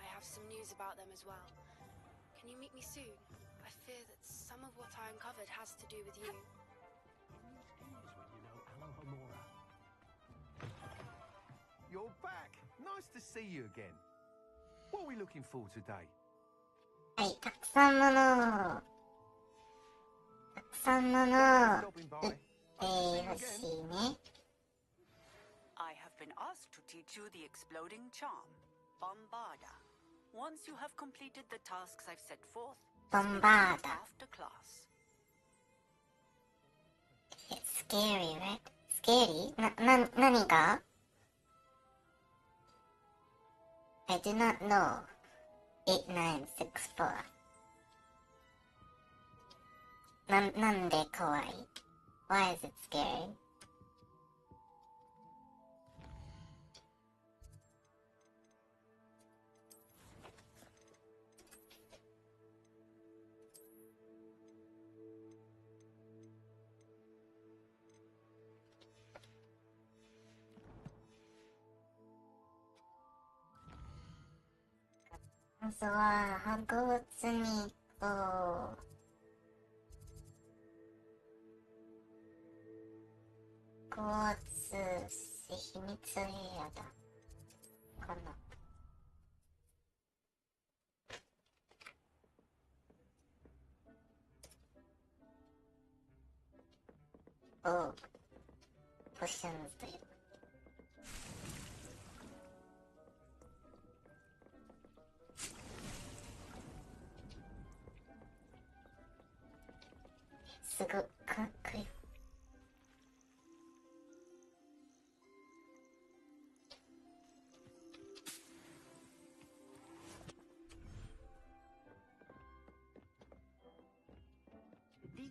I have some news about them as well. Can you meet me soon? I fear that some of what I uncovered has to do with you. You're back! Nice to see you again. What are we looking for today? はい、たくさんものを。たくさんものを売ってほしいね。I have been asked to teach you the exploding charm, Bombarda. Once you have completed the tasks I've set forth, Bombarda. after class. It's scary, right? Scary? 何が? I do not know. 8964. なんで怖い? Why is it scary? まずは、ホグワーツに行こう。ホグワーツ秘密部屋だ。かな。おう。ポッションズという。すごくかっこいい。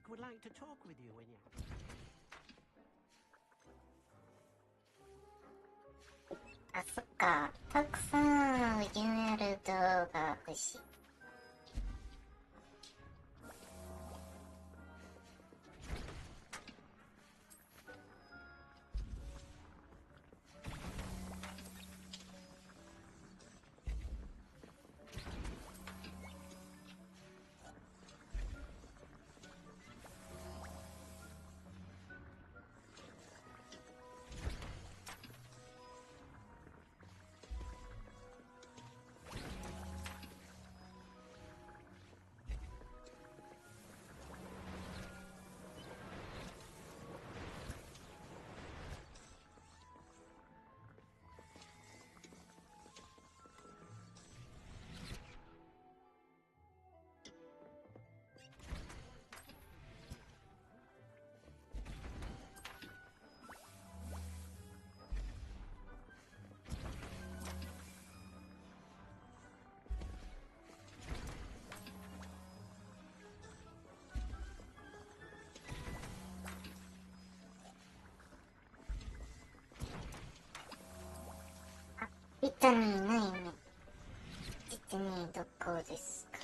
Zeke would like to talk with you when you... あ、そっか。たくさん UR 動画欲しい。ビタミンないね。実にどこですか？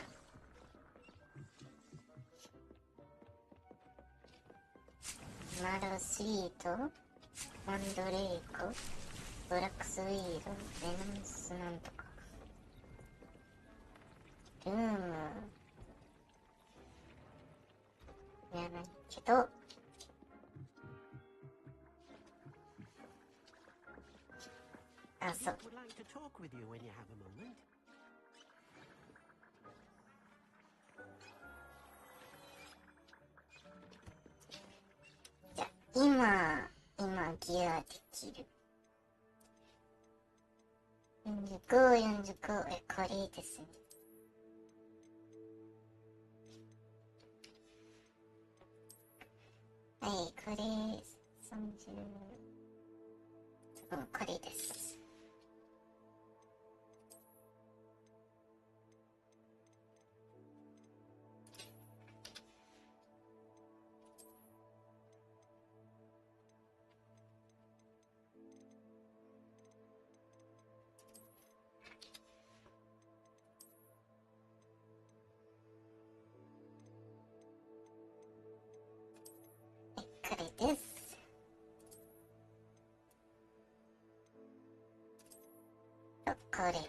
マロスイート、マンドレーコ、ブラックスウィード、レノンスなんとか。ルーム。やらないけど、あ、そう。Would like to talk with you when you have a moment. じゃあ、今ギアできる。45、これいいですね。はい、これ、30、これです。これです。これです。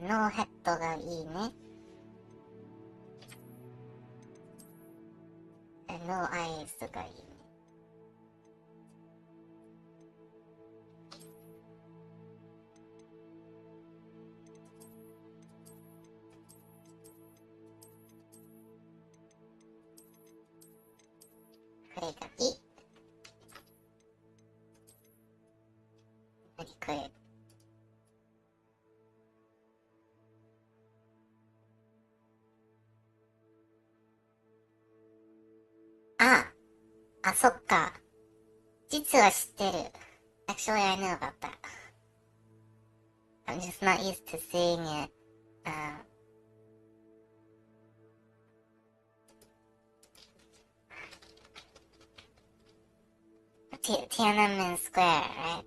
ノーヘッドがいいね。ノーアイスがいいね。これがいい。これ。あ、そっか。実は知ってる。Actually, I know about that. I'm just not used to seeing it. Tiananmen Square, right?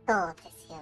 そうですよ。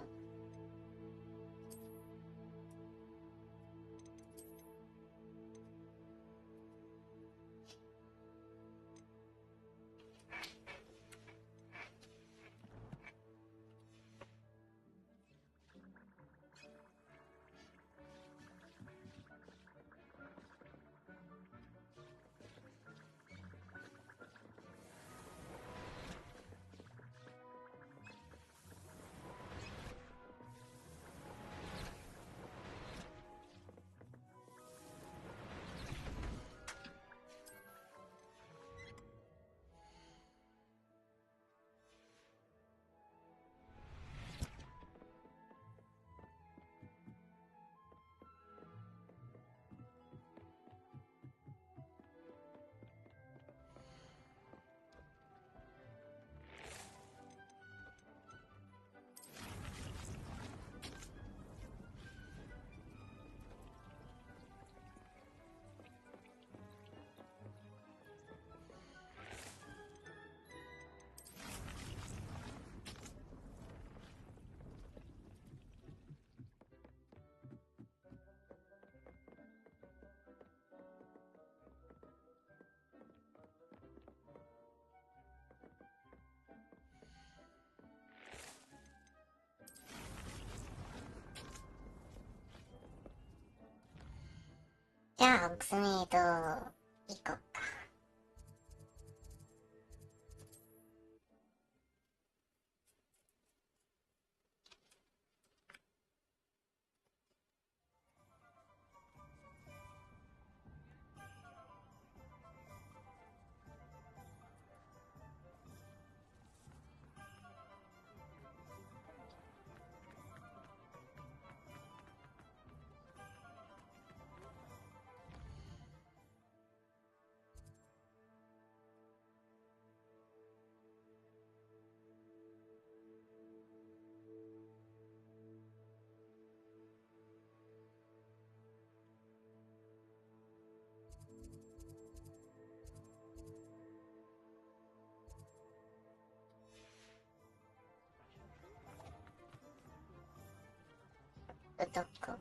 じゃあ、ホグスメイド、行こっか。どこ？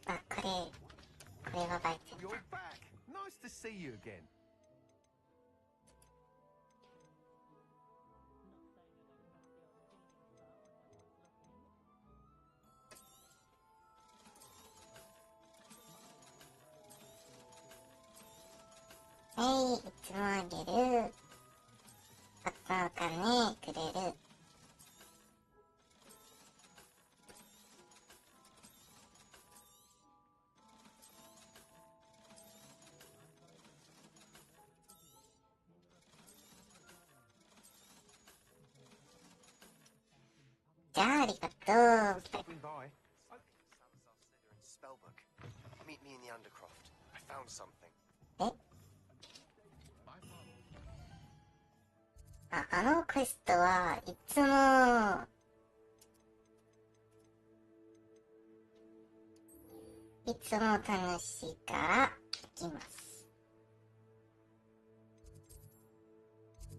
あ、これはバイト。 You're back. Nice to see you again.はい、いつもあげる。あったのかね、くれる。じゃあ、ありがとう。 Stopping by. Spellbook. Meet me in the Undercroft. I found something. あのクエストはいつも楽しいから行きます。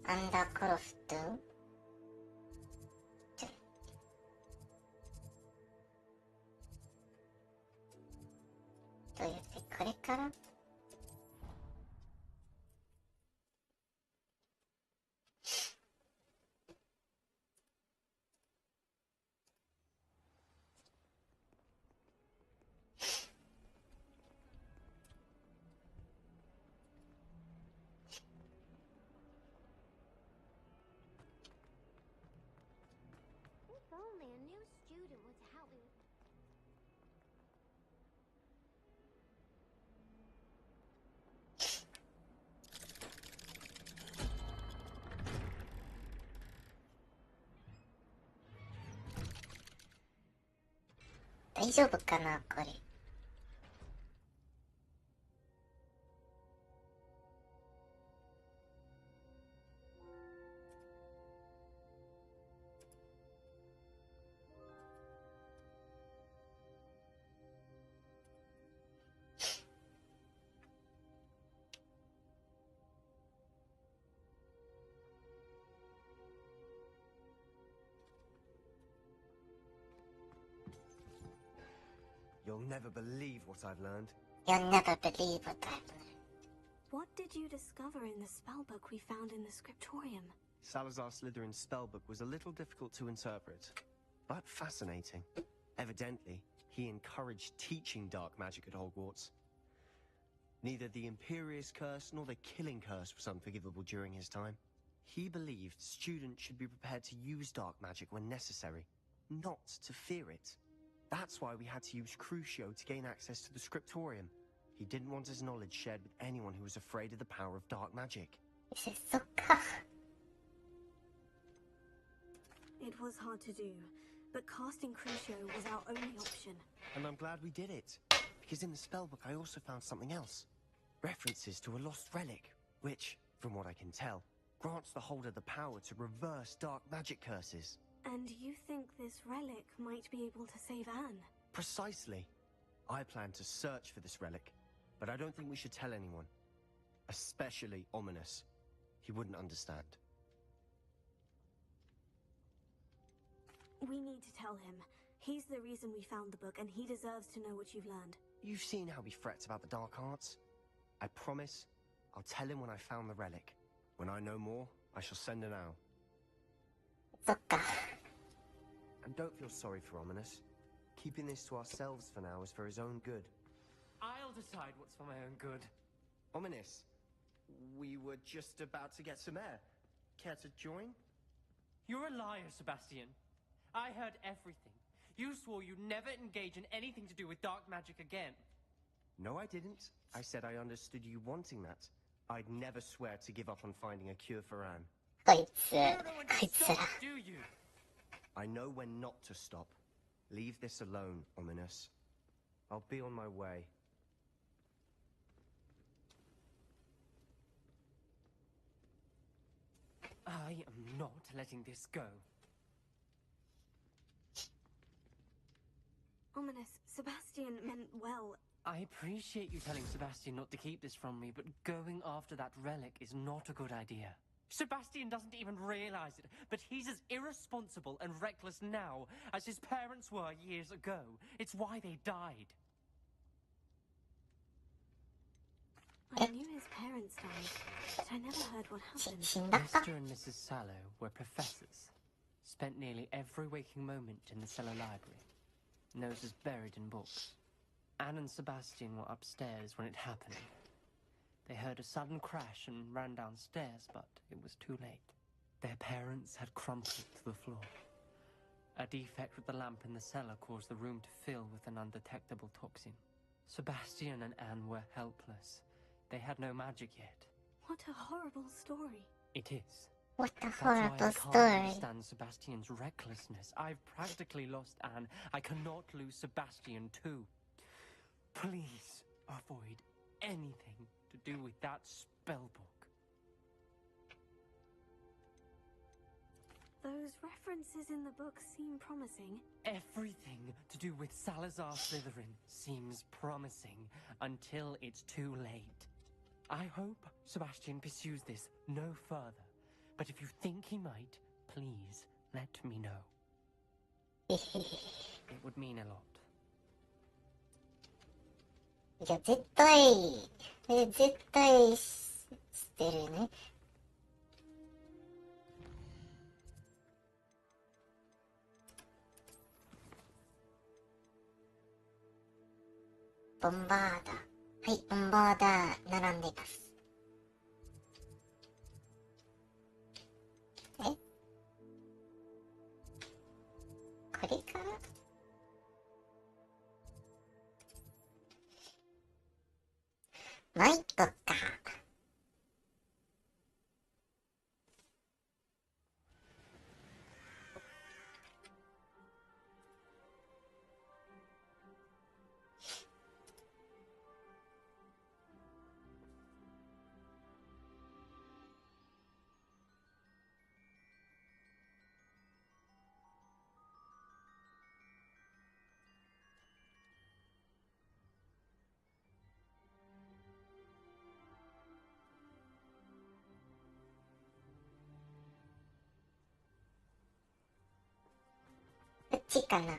アンダークロフト。どうやってこれから？If only a new student were to help me with... 大丈夫かな、これ。You'll never believe what I've learned. You'll never believe what I've learned. What did you discover in the spellbook we found in the scriptorium? Salazar Slytherin's spellbook was a little difficult to interpret, but fascinating. Evidently, he encouraged teaching dark magic at Hogwarts. Neither the Imperious Curse nor the Killing Curse was unforgivable during his time. He believed students should be prepared to use dark magic when necessary, not to fear it. That's why we had to use Crucio to gain access to the scriptorium. He didn't want his knowledge shared with anyone who was afraid of the power of dark magic. It was hard to do, but casting Crucio was our only option. And I'm glad we did it, because in the spellbook I also found something else. References to a lost relic, which, from what I can tell, grants the holder the power to reverse dark magic curses. And you think this relic might be able to save Anne? Precisely. I plan to search for this relic, but I don't think we should tell anyone. Especially Ominous. He wouldn't understand. We need to tell him. He's the reason we found the book, and he deserves to know what you've learned. You've seen how he frets about the dark arts. I promise I'll tell him when I found the relic. When I know more, I shall send an owl. And don't feel sorry for Ominous. Keeping this to ourselves for now is for his own good. I'll decide what's for my own good. Ominous, we were just about to get some air. Care to join? You're a liar, Sebastian. I heard everything. You swore you'd never engage in anything to do with dark magic again. No, I didn't. I said I understood you wanting that. I'd never swear to give up on finding a cure for Anne. Do you? I know when not to stop. Leave this alone, Ominous. I'll be on my way. I am not letting this go. Ominous, Sebastian meant well. I appreciate you telling Sebastian not to keep this from me, but going after that relic is not a good idea. Sebastian doesn't even realize it, but he's as irresponsible and reckless now as his parents were years ago. It's why they died. I knew his parents died, but I never heard what happened. Mr. and Mrs. Sallow were professors. Spent nearly every waking moment in the cellar library. Noses buried in books. Anne and Sebastian were upstairs when it happened. They heard a sudden crash and ran downstairs, but it was too late. Their parents had crumpled to the floor. A defect with the lamp in the cellar caused the room to fill with an undetectable toxin. Sebastian and Anne were helpless. They had no magic yet. What a horrible story. It is. What a That's why horrible I story. can't understand Sebastian's recklessness. I've practically lost Anne. I cannot lose Sebastian too. Please avoid anything to do with that spellbook. Those references in the book seem promising. Everything to do with Salazar Slytherin seems promising until it's too late. I hope Sebastian pursues this no further. But if you think he might, please let me know. It would mean a lot. いや、絶対してるね。ボンバーダー。はい、ボンバーダー並んでいます。これからマイトか。こっちかな。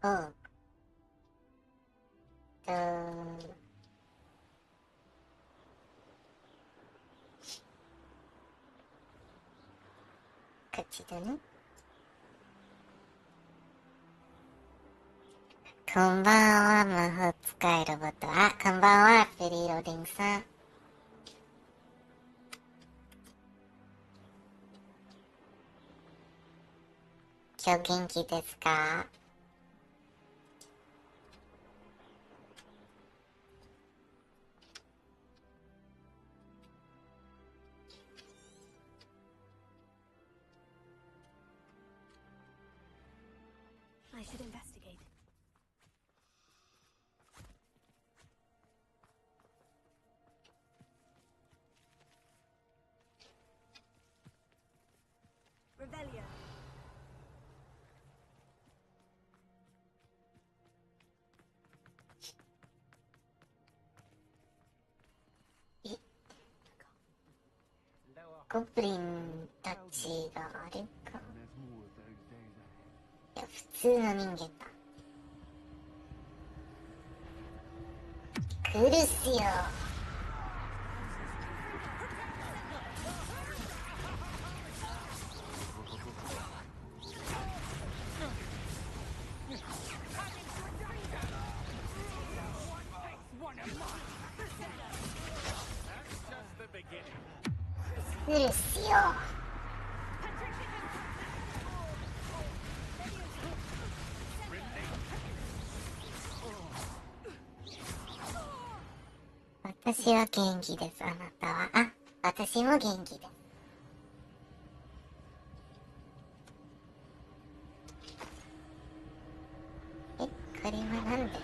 ほう。と、こっちだね。こんばんは、魔法使いロボット。あ、こんばんは、フェリーローディングさん。今日元気ですか？I should investigate. Revelio. ゴブリンたちがあれか。いや、普通の人間だ。来るっすよ。来るっすよ。私は元気です。あなたは。あ、私も元気です。え、これはなんで？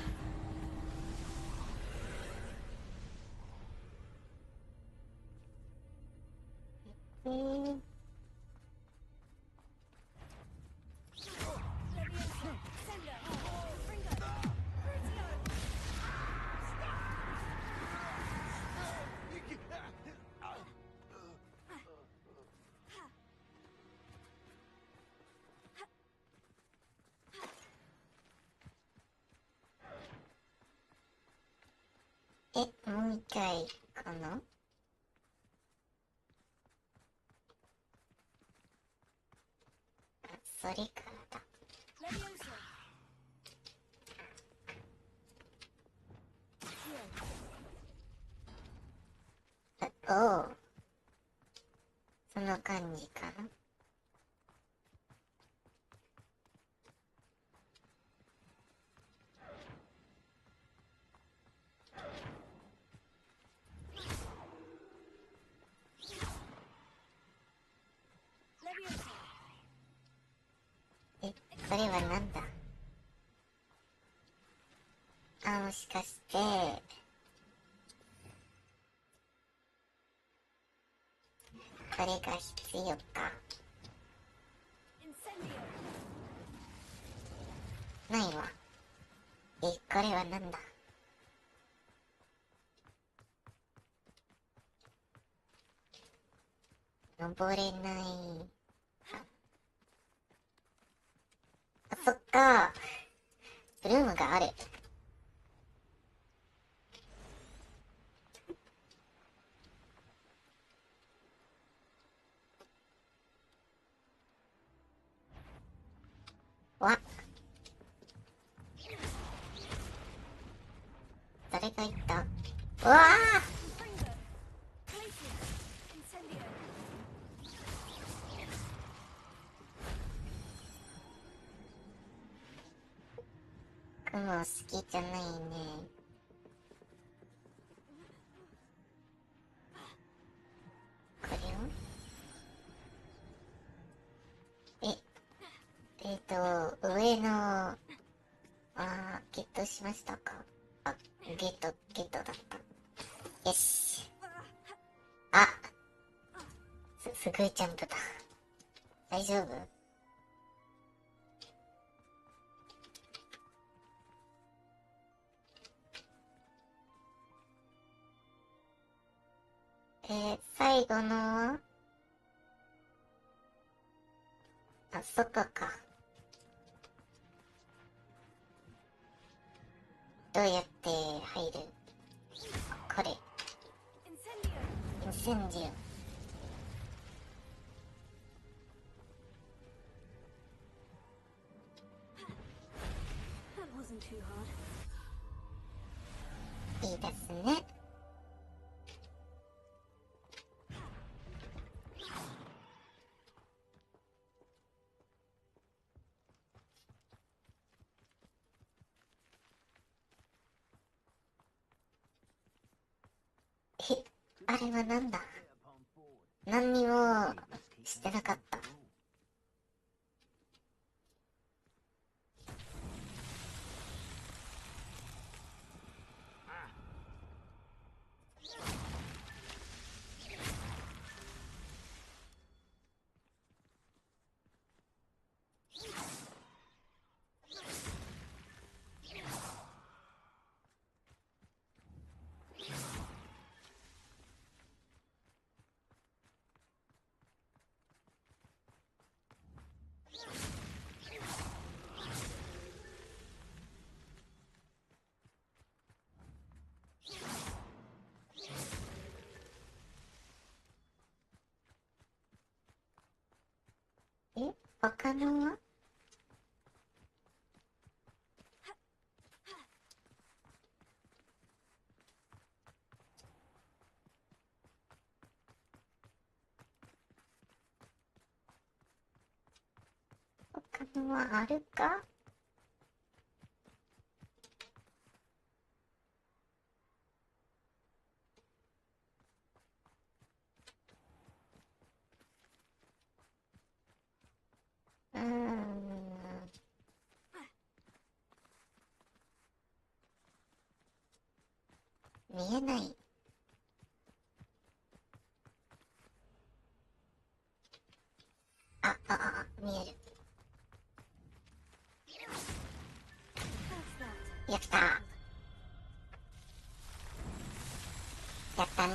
もう一回かな？それからだ。おう。その感じかな。それはなんだ？あ、もしかして、これが必要か。ないわ。これはなんだ？登れない。あ、そっか。ブルームがある。わ。誰が言った？うわあ！雲好きじゃないね。これを上の、ゲットしましたか？あ、ゲットだった。よし。あ、すごいジャンプだ。大丈夫？最後のは？あ、そこか。どうやって入る？これ。インセンディオ。That wasn't too hard. いいですね。あれはなんだ？何にもしてなかった。他のは？他のはあるか？見えない。見える。やった。やったね。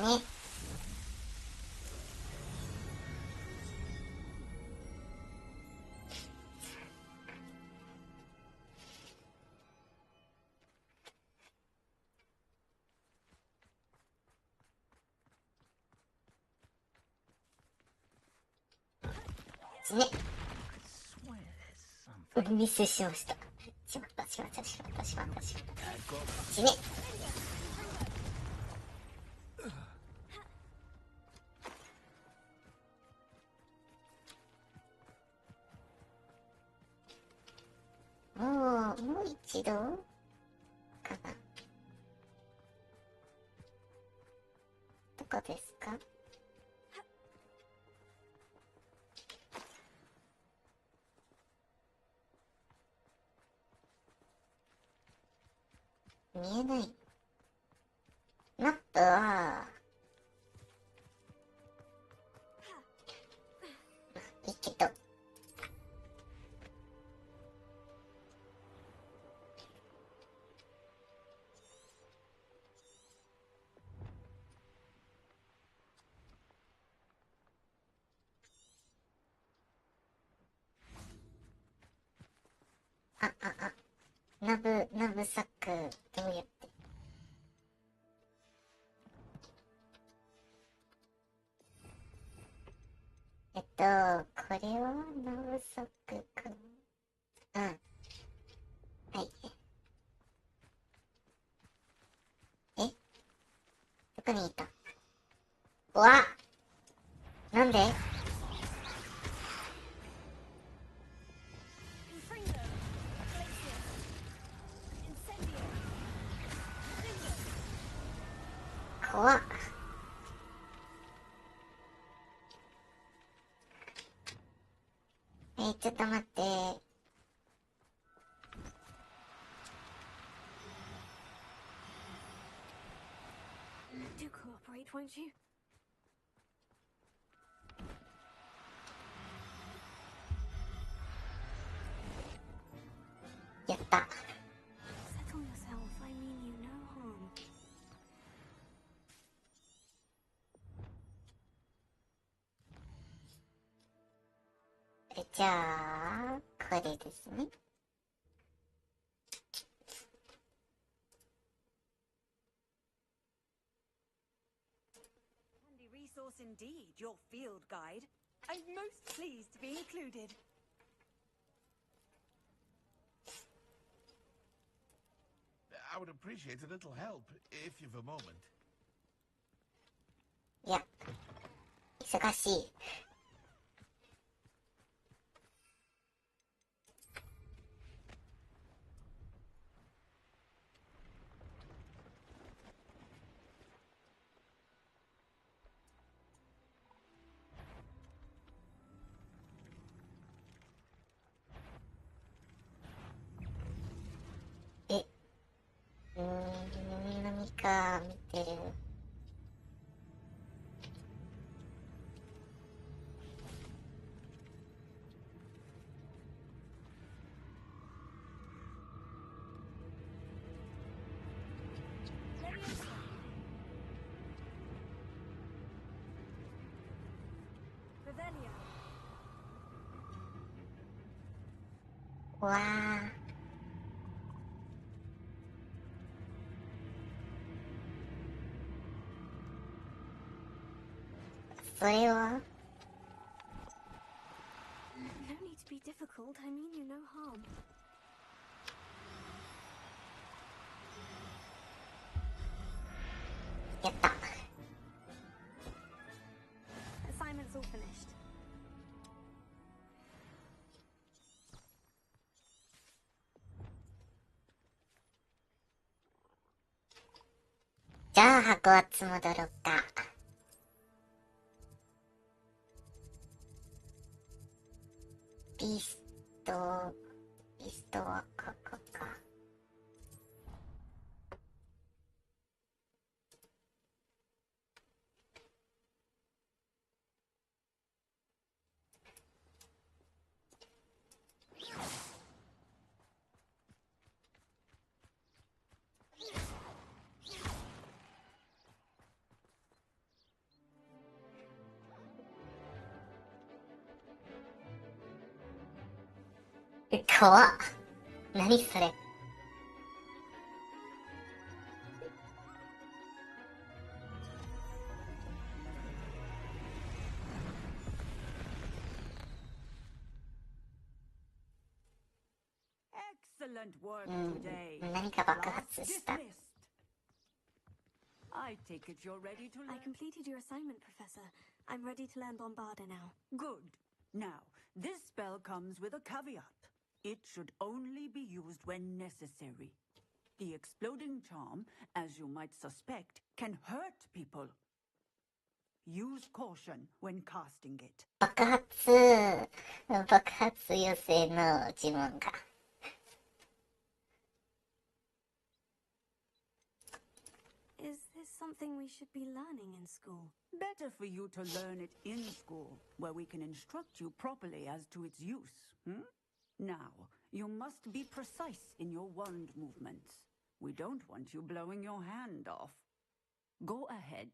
ね。ミスしました。しまった。ちね。もう一度かな。どこですか？見えない。マップは、いいけど。ナブサック、どうやって？これはナブサックかな。はい。どこにいた？うわ！なんで？怖っ。ちょっと待って。Do cooperate, won't you? やった。Settle yourself. I mean you no harm. じゃあ、これですね。indeed, your field guide. I'm most pleased to be included. I would appreciate a little help, if you've a moment. いや、忙しい。何か見てる。わあ。それは No need to be difficult. I mean you no harm. やった。Assignment's all finished. じゃあ、箱は戻ろうか。ビストはここか。怖っ。何それ。Excellent work today. 何か爆発した。I take it you're ready to learn. I completed your assignment, Professor. I'm ready to learn Bombarda now. Good. Now, this spell comes with a caveat. It should only be used when necessary. The exploding charm, as you might suspect, can hurt people. Use caution when casting it. 爆発予性の呪文が。Is this something we should be learning in school? Better for you to learn it in school, where we can instruct you properly as to its use. Now, you must be precise in your wand movements. We don't want you blowing your hand off. Go ahead.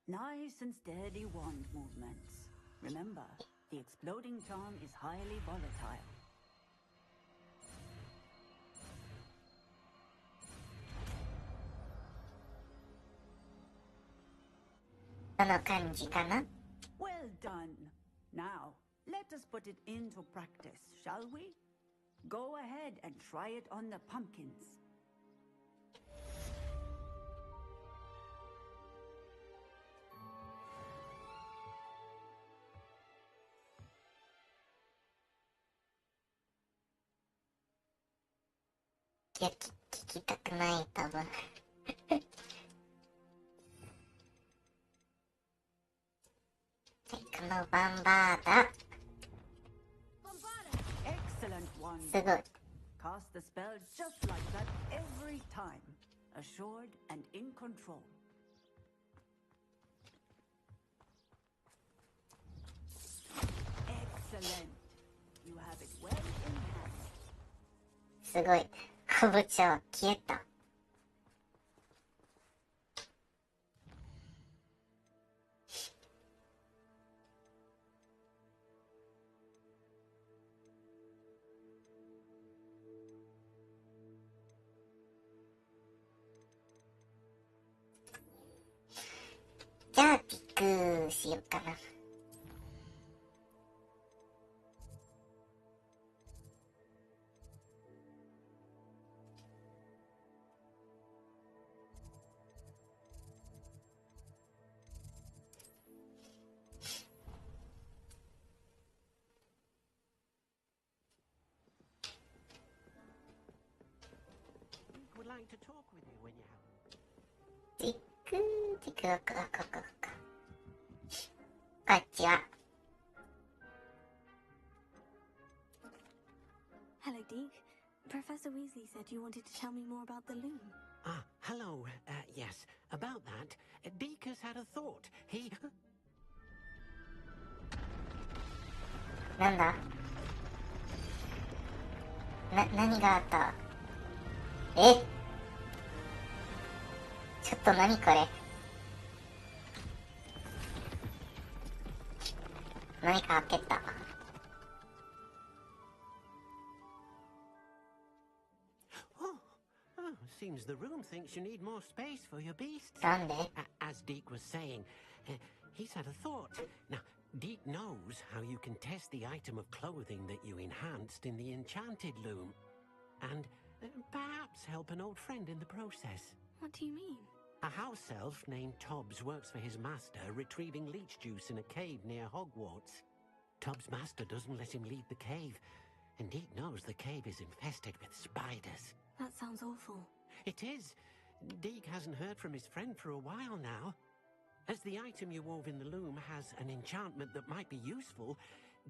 Nice and steady wand movements. Remember, the exploding charm is highly volatile. Well done. Now, let us put it into practice, shall we? Go ahead and try it on the pumpkins. Yeah, 聞きたくない、多分。このバンバーダ。Excellent one. すごい。 Cast the spell just like that every time. Assured and in control. Excellent. You have it well in hand. すごい。かぼちゃは消えた。クしようかな。Would like to talk with you when you have. ディック、こっちは。Hello, Deke. Professor Weasley said you wanted to tell me more about the loom. Ah, hello. Yes, about that. Deke has had a thought. He. なんだ？何があった？え？ちょっと何これ？何か開けた。Seems the room thinks you need more space for your beasts. なんで？ As Deke was saying, he's had a thought. Now, Deke knows how you can test the item of clothing that you enhanced in the enchanted loom. And perhaps help an old friend in the process. What do you mean? A house elf named Tobbs works for his master, retrieving leech juice in a cave near Hogwarts. Tobbs' master doesn't let him leave the cave, and Deke knows the cave is infested with spiders. That sounds awful. It is. Deke hasn't heard from his friend for a while now. As the item you wove in the loom has an enchantment that might be useful,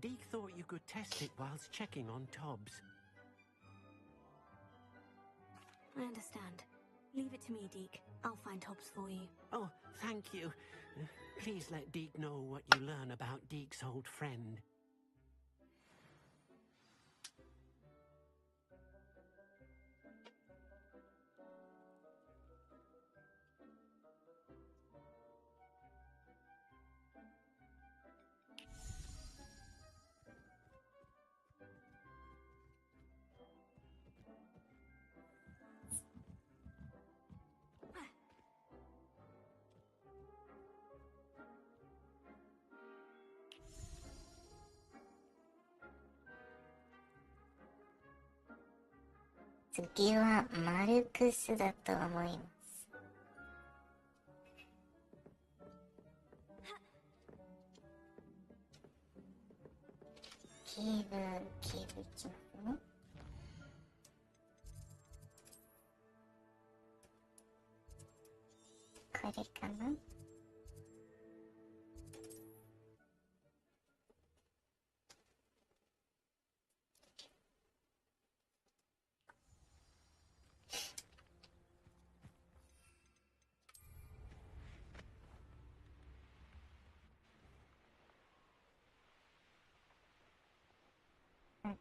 Deke thought you could test it whilst checking on Tobbs. I understand. Leave it to me, Deke. I'll find Tobbs for you. Oh, thank you. Please let Deke know what you learn about Deke's old friend.次はマルクスだと思います。キーブいきますね。これかな？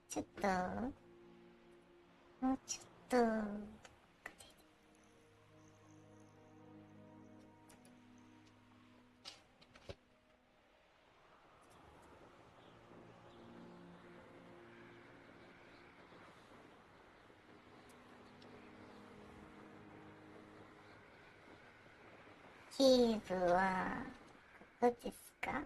ちょっと、もうちょっと、キーブは、ここですか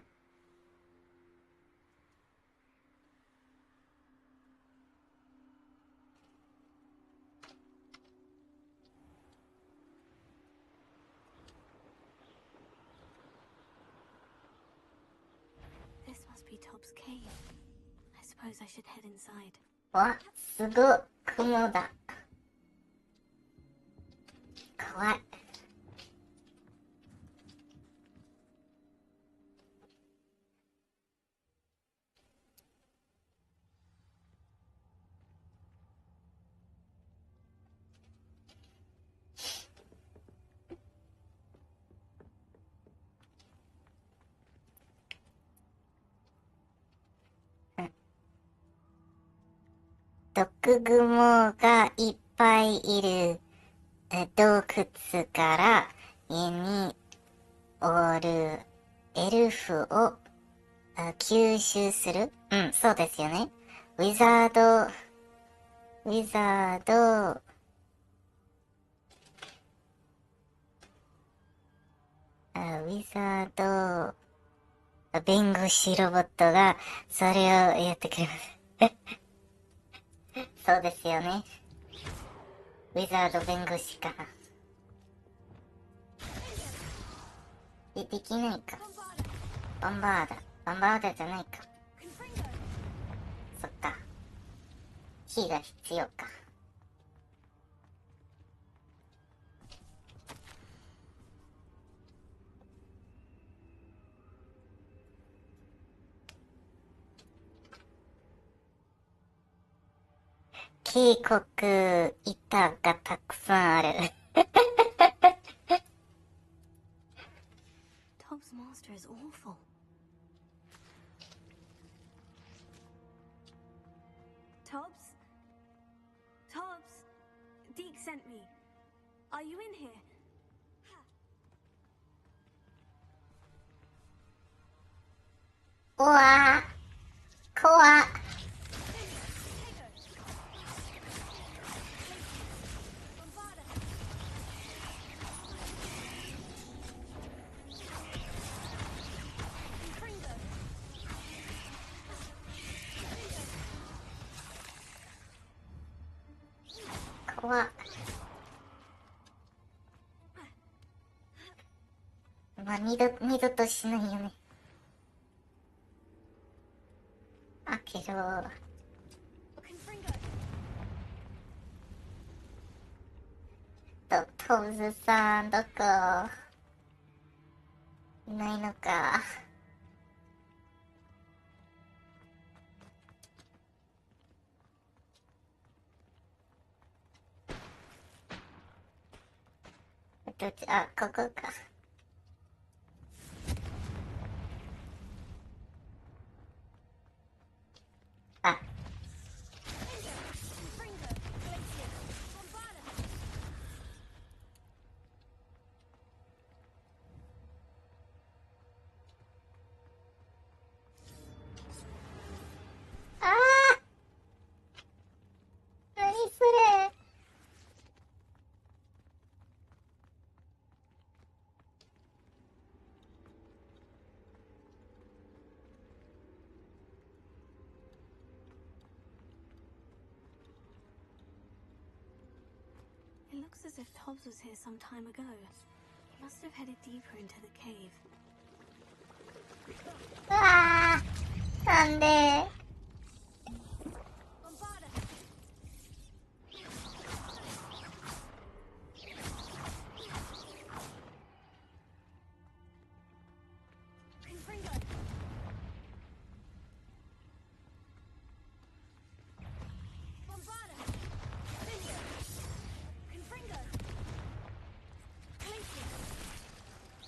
？This must be Tobbs' cave. I suppose I should head inside. わ、すごい、雲だ。怖い。毒蜘蛛がいっぱいいる洞窟から家におるエルフを吸収する。うん、そうですよね。ウィザード、ウィザード、弁護士ロボットがそれをやってくれます。そうですよね。ウィザード弁護士かな。できないか。バンバーダじゃないか。そっか。火が必要か。警告板がたくさんある。Tob's monster is awful. Tobbs? Tobbs? Deke sent me. Are you in here? うわー、怖っ。怖っ。まあ、二度としないよね。あ、けど、トムズさん、どこいないのか。あ、ここか。あ。ああ。何それ。It looks as if Tobbs was here some time ago. He must have headed deeper into the cave. うわー、なんで。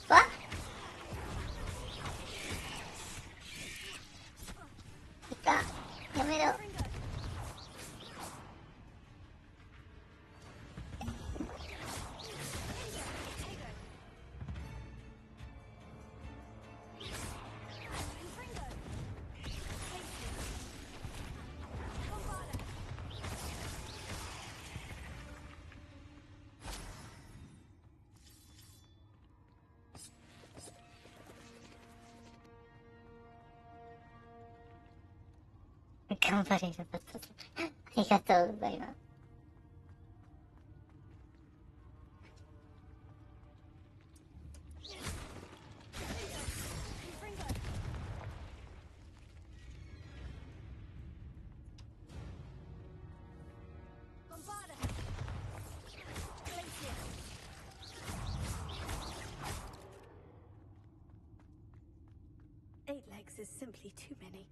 わっ。いた。やめろ。頑張れること。ありがとうございます。Eight legs is simply too many.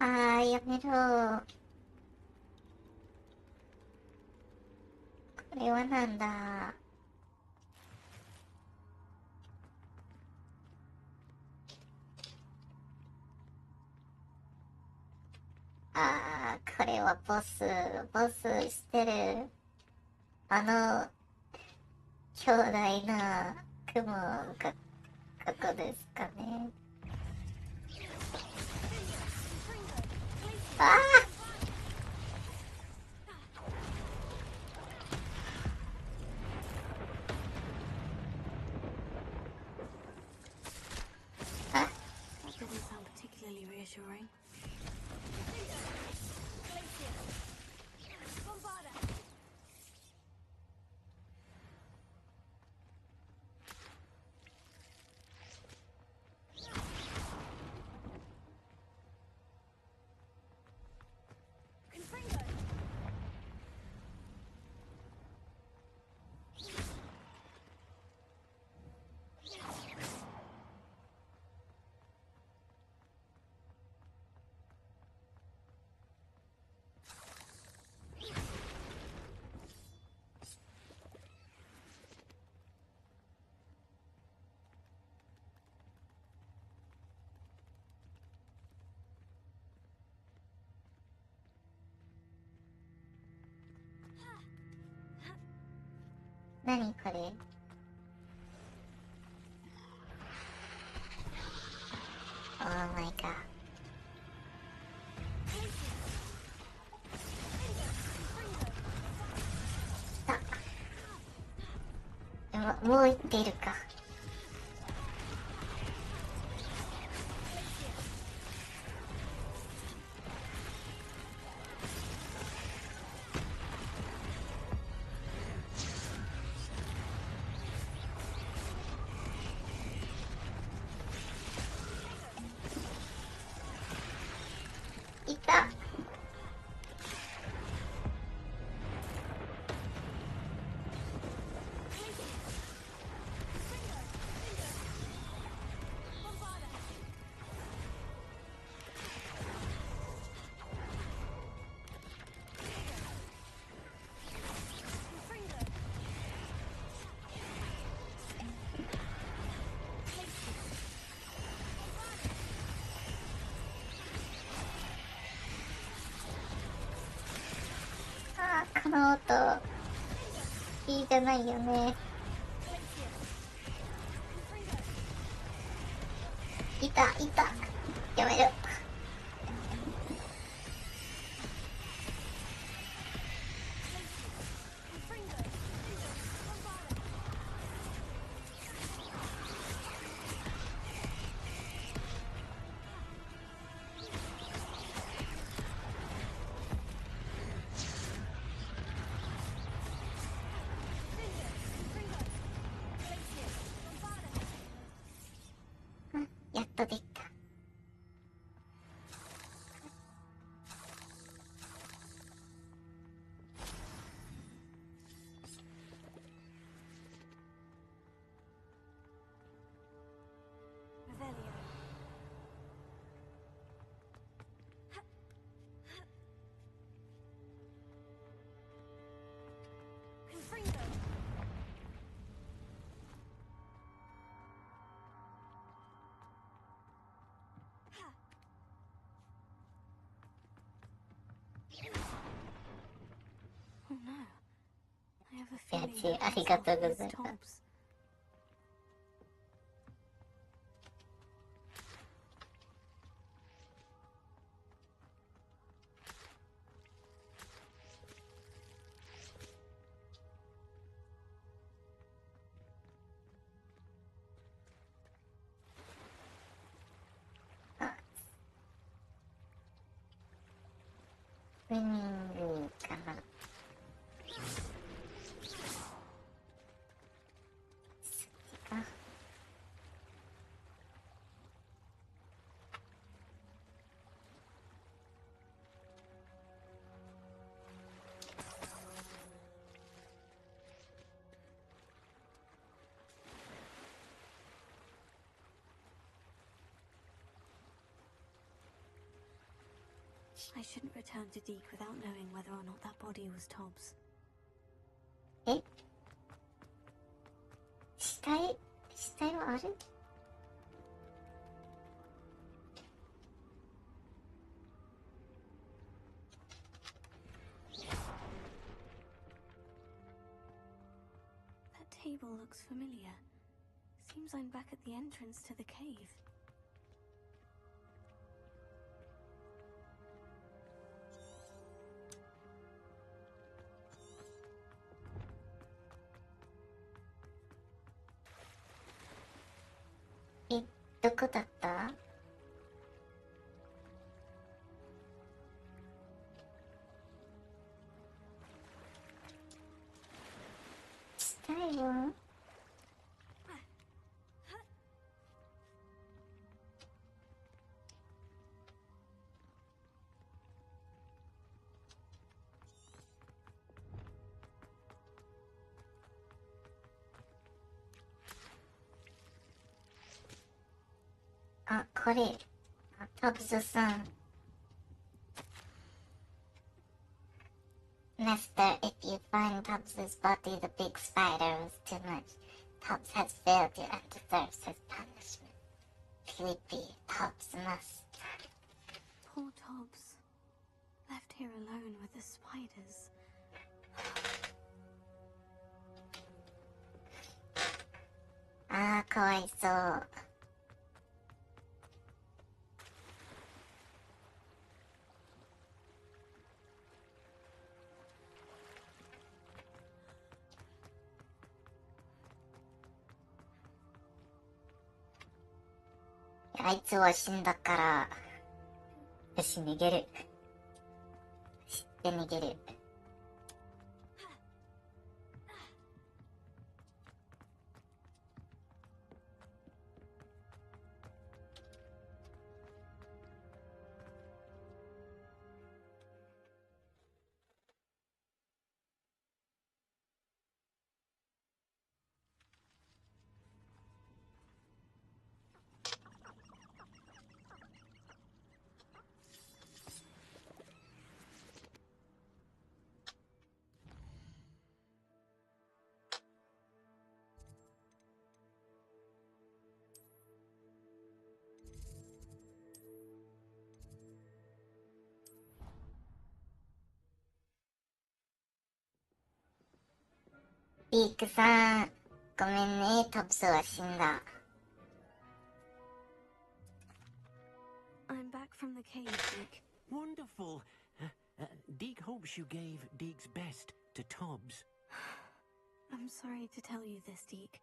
あー、やめろ。これはなんだ。あー、これはボスしてる。強大な雲がここですかね。ああThat didn't sound particularly reassuring. Confringo! 何これ。オーマイガー。もう一手いるか。いた。この音いいじゃないよね。いたやめろ。やっとできた。Oh no. I have a いや feeling ち、 that あり was がとう off ご these ざいます。 tops. ウィニングかな。あ、I shouldn't return to Deke without knowing whether or not that body was Tobbs. え、死体はある？ table looks familiar. Seems I'm back at the entrance to the cave. Eh, どこだった？したよ。あ、これ。あ、タブズさん。Master, if you find Tubbs's body, the big spider was too much. Tubbs has failed you and deserves his punishment. Sleepy, Tubbs must. Poor Tobbs. Left here alone with the spiders. あー、かわいそう。あいつは死んだから、よし、逃げる。知って逃げる。ピークさん、ごめんね、トブスは死んだ。I'm back from the cave, Deke. Wonderful. Deke hopes you gave Deke's best to Tobbs. I'm sorry to tell you this, Deke,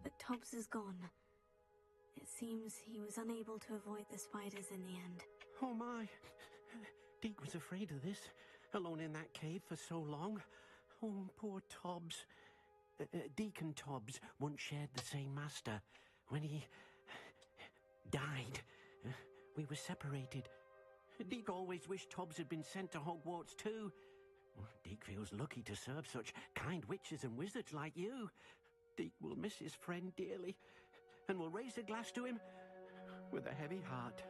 but Tobbs is gone. It seems he was unable to avoid the spiders in the end. Oh my. Deke was afraid of this, alone in that cave for so long. Oh, poor Tobbs. Deke and Tobbs once shared the same master. When he died, we were separated. Deke always wished Tobbs had been sent to Hogwarts too. Deke feels lucky to serve such kind witches and wizards like you. Deke will miss his friend dearly, and will raise a glass to him with a heavy heart.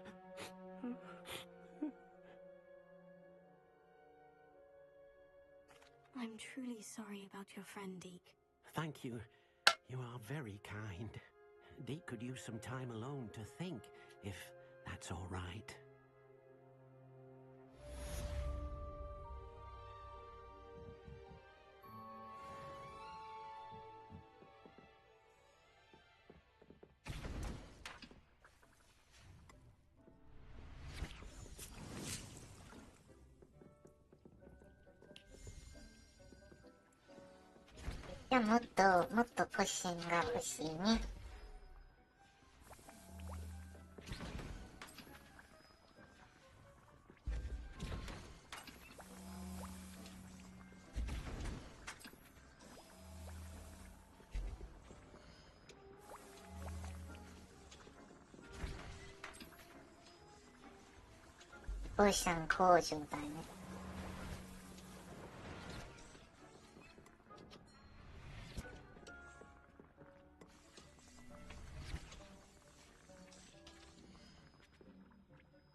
I'm truly sorry about your friend, Deke. Thank you. You are very kind. Deke could use some time alone to think, if that's all right.いや、もっとポッシンが欲しいね。ポーション工場だね。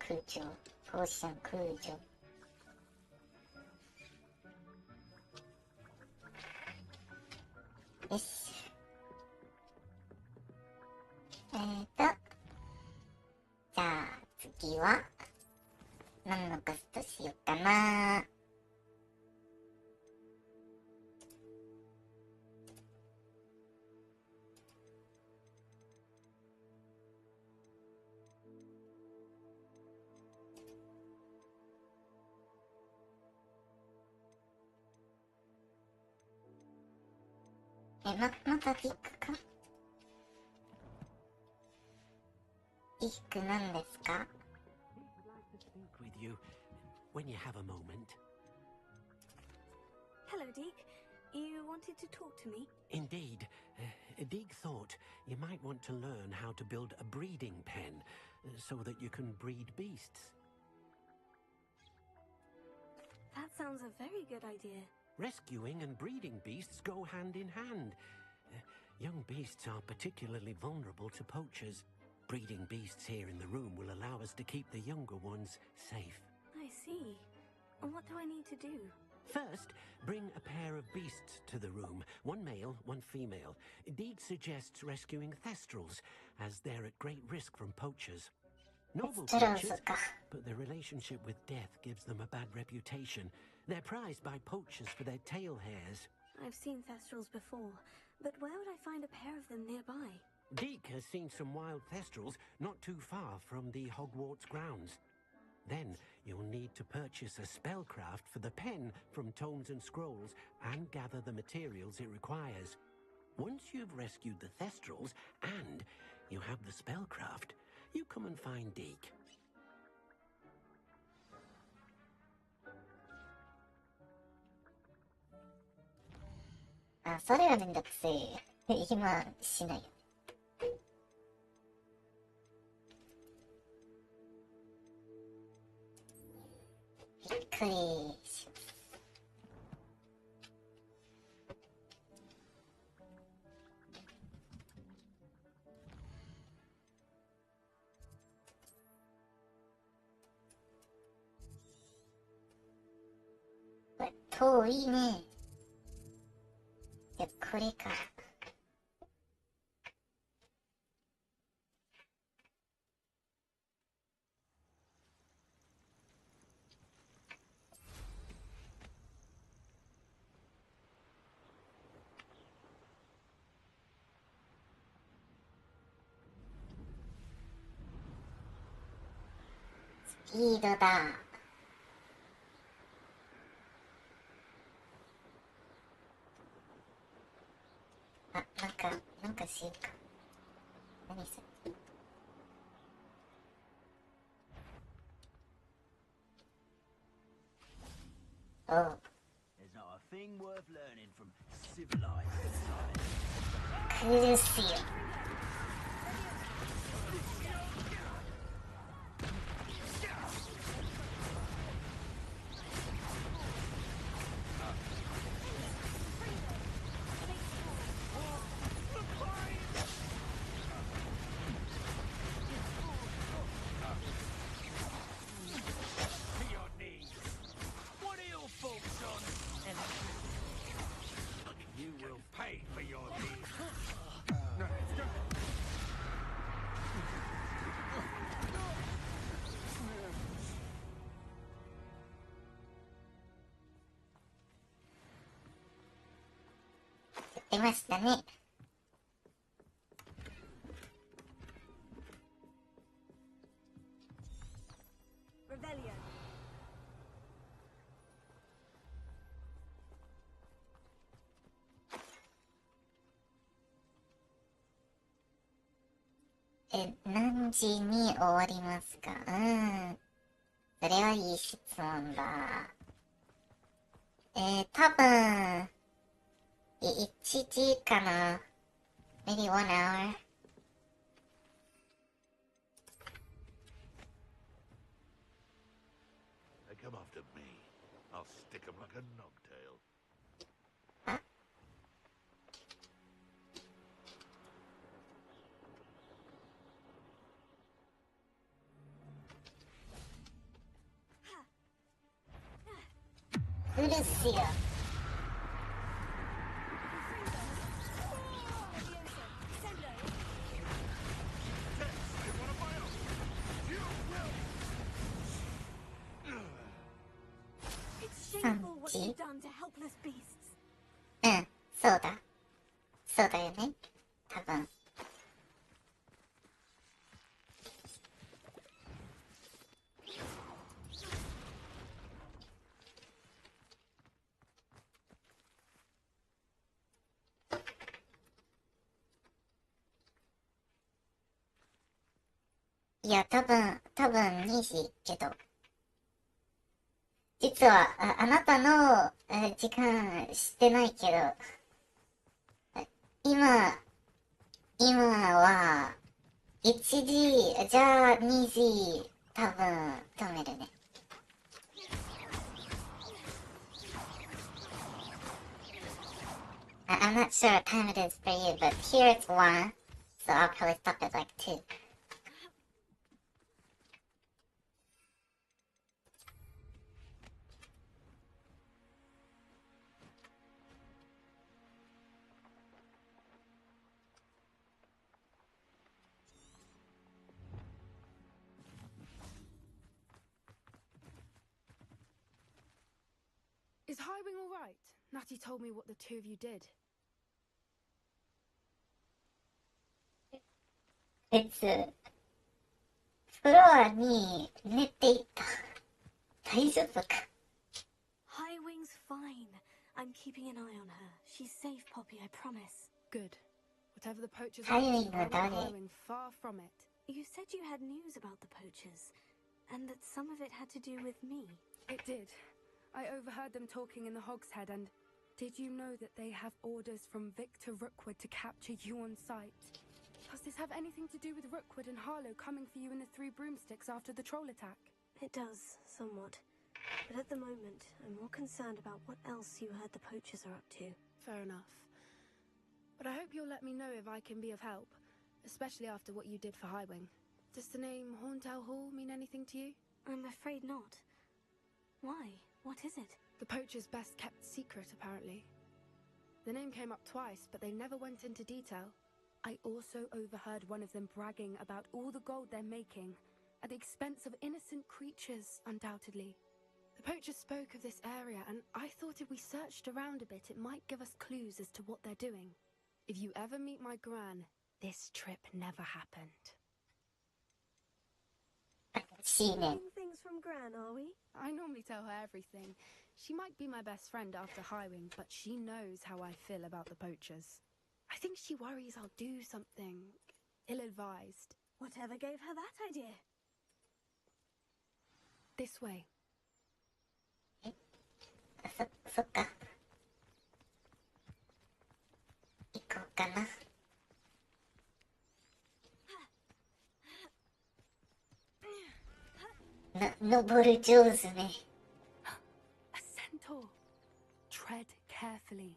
空調、ポーション空調。よし。じゃあ次は何のカストしようかな。またディックか？ディックなんですか？ With you when you have a moment. Hello, Deke. You wanted to talk to me? Indeed. Deek thought you might want to learn how to build a breeding pen so that you can breed beasts. That sounds a very good idea. Rescuing and breeding beasts go hand in hand. Young beasts are particularly vulnerable to poachers. Breeding beasts here in the room will allow us to keep the younger ones safe. I see. And what do I need to do? First, bring a pair of beasts to the room. One male, one female. Deed suggests rescuing thestrals, as they're at great risk from poachers. Noble creatures, but their relationship with death gives them a bad reputation. They're prized by poachers for their tail hairs. I've seen thestrals before, but where would I find a pair of them nearby? Deek has seen some wild thestrals not too far from the Hogwarts grounds. Then you'll need to purchase a spellcraft for the pen from Tomes and Scrolls and gather the materials it requires. Once you've rescued the thestrals and you have the spellcraft, you come and find Deek. あ、それはめんどくせえ。今しないよ。びっくりします。これ遠いね。いや、これか。スピードだ。あ、なんかしようか。何それ。おう。There's not a thing worth learning from civilized society. 苦しいよ。You will pay for your deeds. 出ましたね。Rebellion. 何時に終わりますか？それはいい質問だ。多分、1時かな。Maybe 1 hour. They come after me. I'll stick 'em like a nogtail. Lucia. It's shameful what you've done to helpless beasts. そうだ。そうだよね。多分。いや、多分2時けど。実は、あなたの時間知ってないけど、今は、1時、じゃあ2時、多分止めるね。I'm not sure what time it is for you, but here it's 1, so I'll probably stop at like 2. Is Highwing all right? Natty told me what the two of you did. フロアに寝ていた。大丈夫か？ Highwing's fine. I'm keeping an eye on her. She's safe, Poppy, I promise. Good. Whatever the poachers are up to, I want Highwing far from it. You said you had news about the poachers, and that some of it had to do with me. It did. I overheard them talking in the Hogshead, and did you know that they have orders from Victor Rookwood to capture you on sight? Does this have anything to do with Rookwood and Harlow coming for you in the Three Broomsticks after the troll attack? It does, somewhat. But at the moment, I'm more concerned about what else you heard the poachers are up to. Fair enough. But I hope you'll let me know if I can be of help, especially after what you did for Highwing. Does the name Horntail Hall mean anything to you? I'm afraid not. Why? What is it? The poacher's best kept secret, apparently. The name came up twice, but they never went into detail. I also overheard one of them bragging about all the gold they're making, at the expense of innocent creatures, undoubtedly. The poachers spoke of this area, and I thought if we searched around a bit, it might give us clues as to what they're doing. If you ever meet my gran, this trip never happened. Hiding things from Gran, are we? I normally tell her everything. She might be my best friend after Highwing, but she knows how I feel about the poachers. I think she worries I'll do something ill-advised. Whatever gave her that idea? This way. そっか。行こうかな。登る上手ね。A centaur. Tread carefully.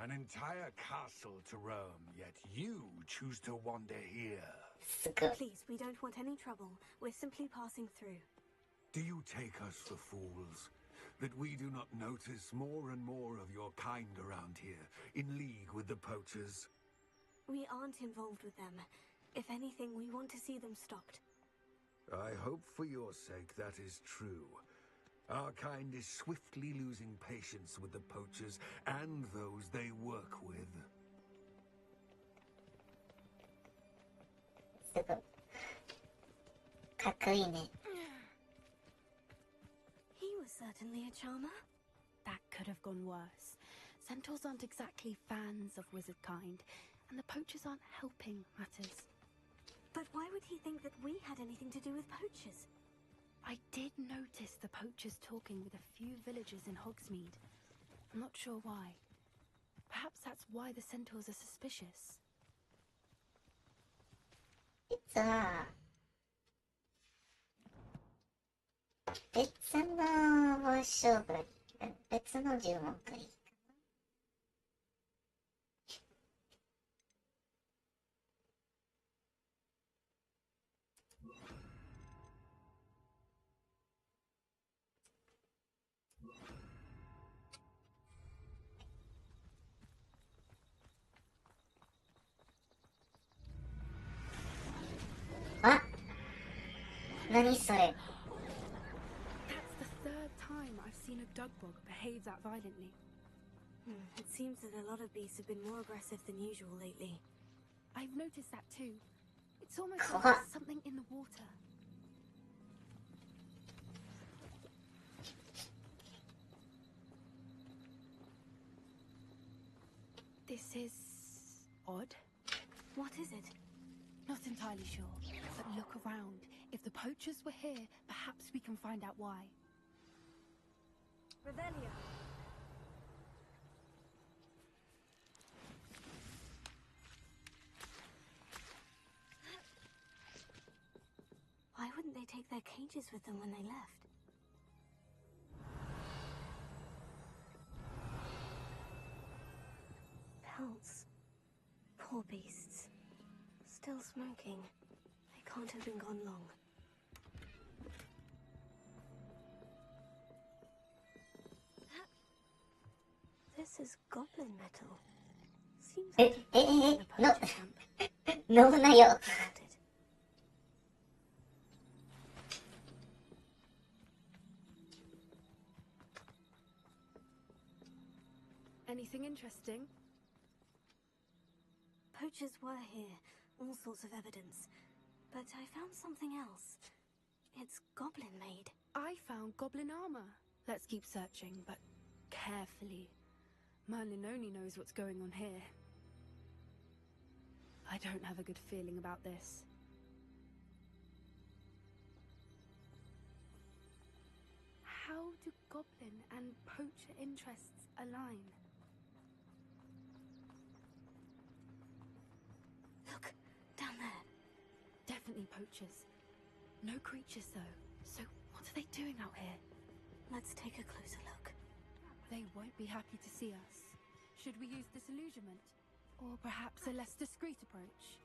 An entire castle to roam, yet you choose to wander here. Please, we don't want any trouble. We're simply passing through. Do you take us for fools? That we do not notice more and more of your kind around here, in league with the poachers? We aren't involved with them. If anything, we want to see them stopped. I hope for your sake that is true. Our kind is swiftly losing patience with the poachers and those they work with. すごい。かっこいいね。He was certainly a charmer. That could have gone worse. Centaurs aren't exactly fans of wizard kind, and the poachers aren't helping matters. But why would he think that we had anything to do with poachers? I did notice the poachers talking with a few villagers in Hogsmeade. I'm not sure why. Perhaps that's why the centaurs are suspicious. 実は別の勝負、別の呪文がいい。あ、何それ。 That's the third time I've seen a dugbog behave that violently. It seems that a lot of beasts have been more aggressive than usual lately. I've noticed that too. It's almost like there's something in the water. This is odd. What is it? Not entirely sure, but look around. If the poachers were here, perhaps we can find out why. Revelio. Why wouldn't they take their cages with them when they left? Pelts. Poor beasts. Still smoking. They can't have been gone long. This is goblin metal. Seems like No. No なよ。Anything interesting? Poachers were here, all sorts of evidence. But I found something else. It's goblin made. I found goblin armor. Let's keep searching, but carefully. Merlin only knows what's going on here. I don't have a good feeling about this. How do goblin and poacher interests align? Look, down there. Definitely poachers. No creatures, though. So what are they doing out here? Let's take a closer look. They won't be happy to see us. Should we use disillusionment? Or perhaps a less discreet approach?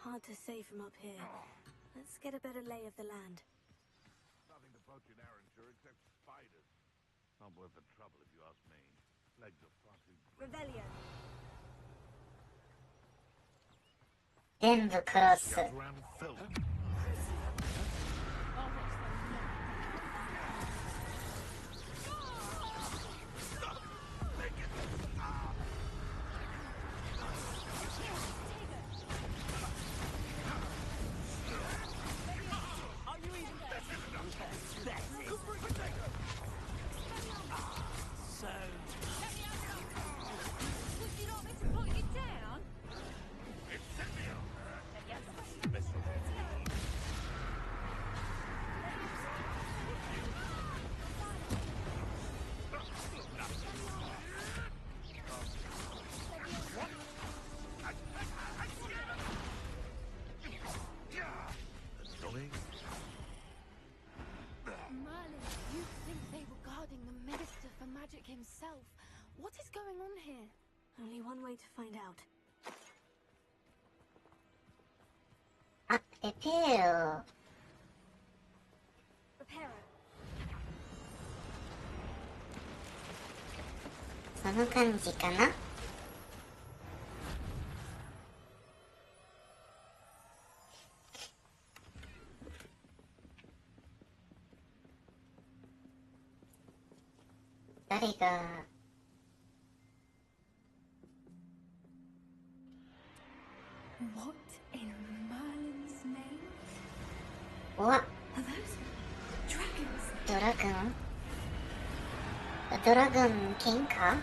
Hard to say from up here. Let's get a better lay of the land. Nothing to poach in Arranger except spiders. Not worth the trouble if you ask me. Legs are far too... Revelio. 全部クロス。 Himself. What is going on here? Only one way to find out. あ、レペール。その感じかな。誰が What in Merlin's name? What? Are those dragons? ドラゴンドラゴン喧嘩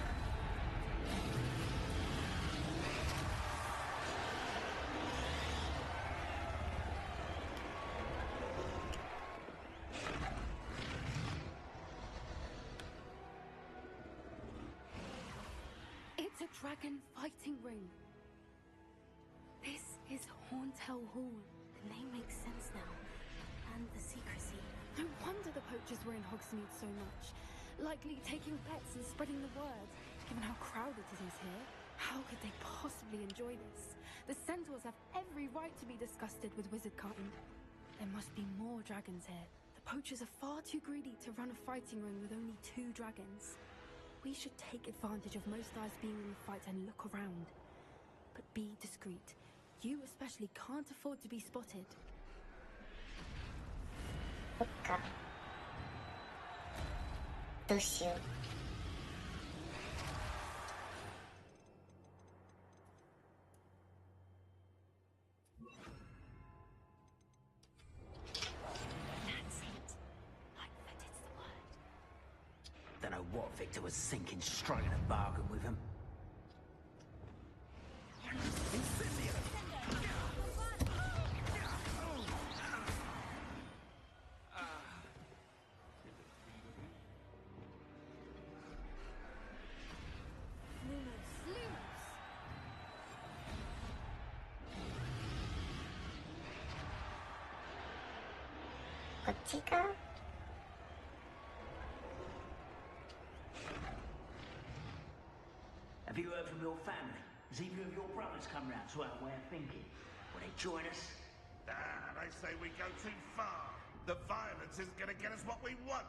It's a dragon fighting ring. This is Hauntel Hall. The name makes sense now. And the secrecy. No wonder the poachers were in Hogsmeade so much. Likely taking bets and spreading the word. Given how crowded it is here, how could they possibly enjoy this? The centaurs have every right to be disgusted with wizard kind. There must be more dragons here. The poachers are far too greedy to run a fighting ring with only 2 dragons. We should take advantage of most eyes being in the fight and look around. But be discreet. You especially can't afford to be spotted. そっか。どうしよう。Don't know what Victor was thinking, striking a bargain with him. こっちか。Have you heard from your family? Has either of your brothers come round to our way of thinking? Will they join us? Ah, they say we go too far. The violence isn't going to get us what we want.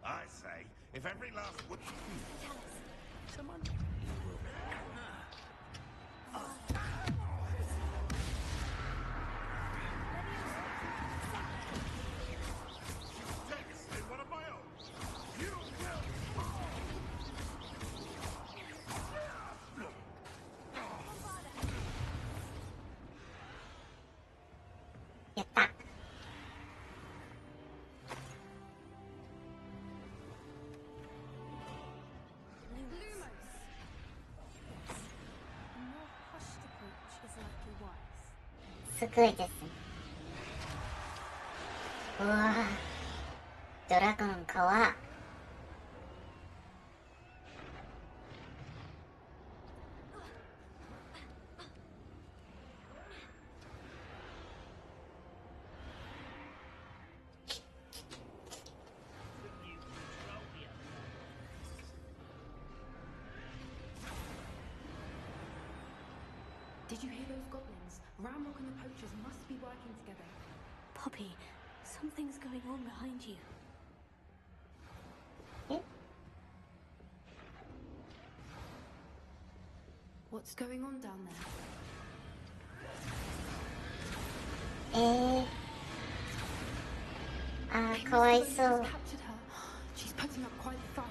I say, if every last would... Tell us. Someone... Tex is one of my own. You will fall. More hushed approach is likely wise. すごいですね。うわぁ、ドラゴンかわ。Did you hear those goblins? Ramrock and the poachers must be working together. Poppy, something's going on behind you. What's going on down there? あー、かわいそう。 Captured her. She's putting up quite the fight.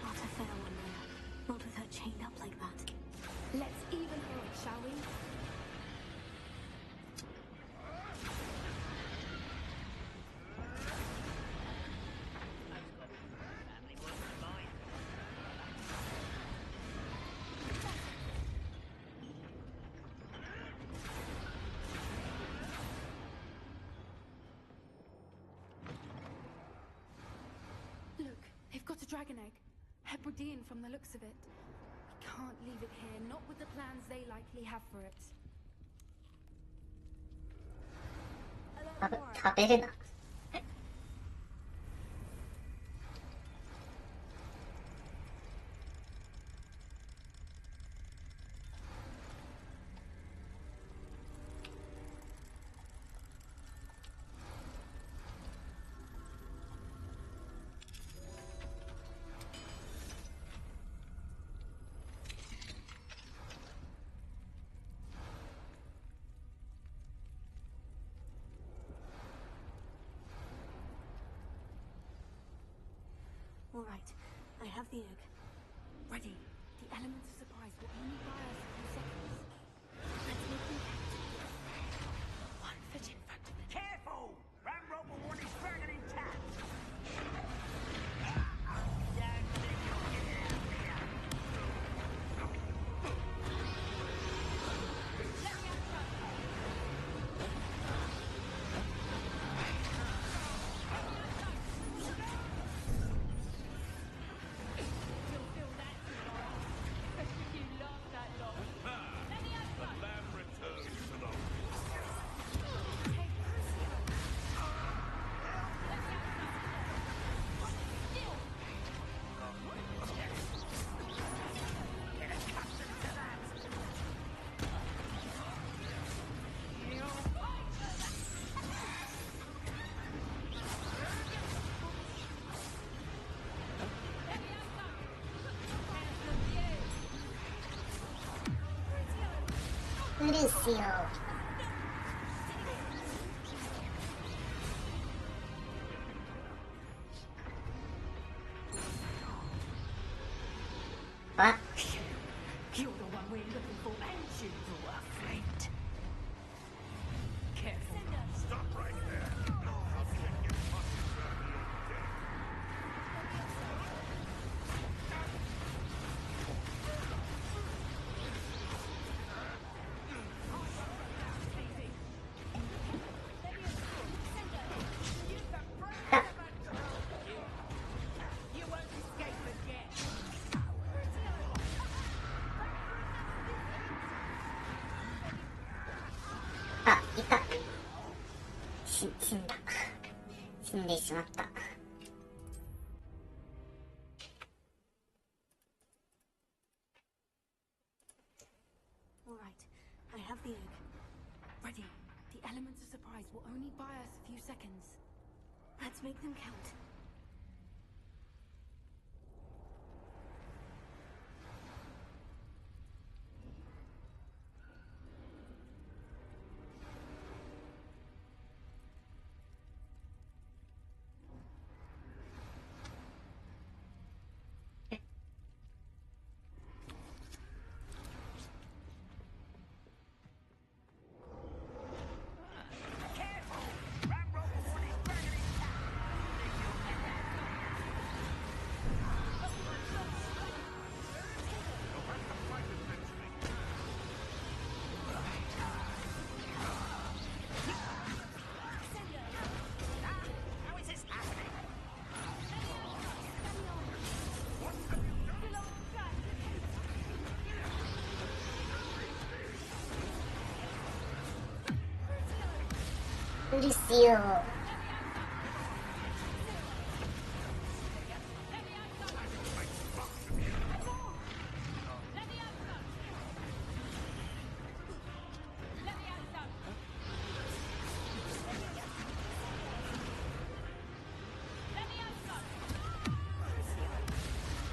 Not a fair one, Leia. Not with her chained up like that. Let's even her up, shall we? Look, they've got a dragon egg. Hebridean from the looks of it. We can't leave it here, not with the plans they likely have for it. 食べるな。All right, I have the egg. Ready. The elements of surprise will only buy us a few seconds. Let's make them count. One foot in front of them. Careful! Ramrock will want his dragon intact. The lamb returns to the... Lucio. What? You're the one we're looking for, ain't you, our friend? Careful. Stop right there. I'll check your pockets after you're dead. You won't escape again. あ、いた。死んだ。積んでしまった。Alright, I have the egg. Ready. The elements of surprise will only buy us a few seconds. Let's make them count. Lucio.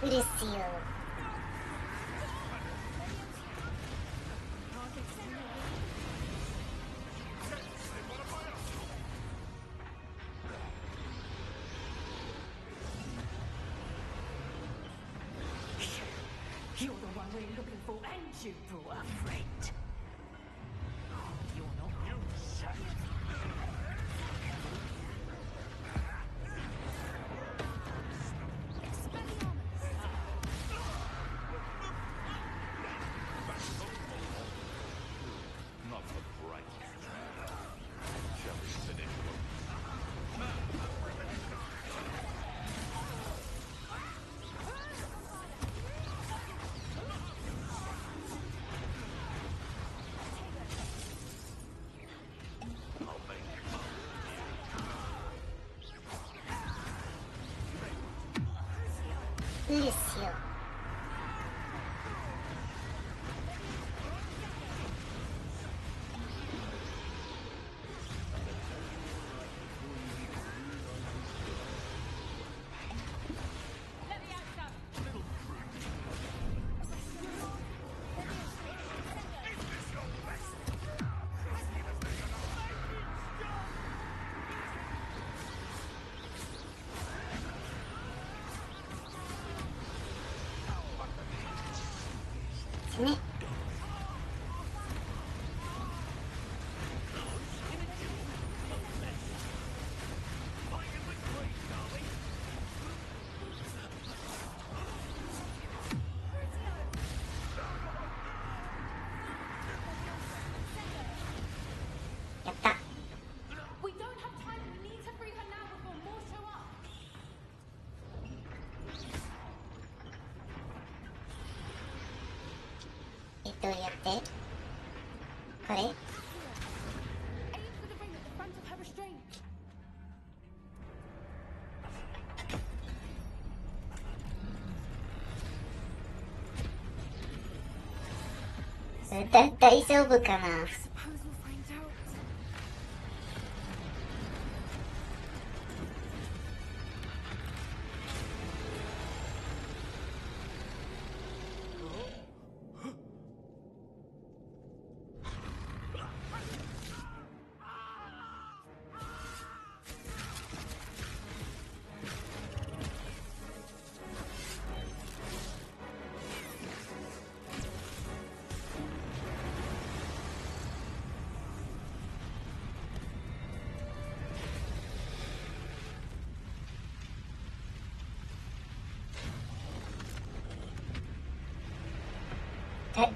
Lucio. You're the one we're looking for, ain't you, poor friend? You're not you, son. Not the brightest. Shall we finish? Lucio.ね。やった。We don't have time. We need to free her now before more show up. やってこれ Aim for the ring at the front of her restraint. 大丈夫かな。 Suppose we'll find out.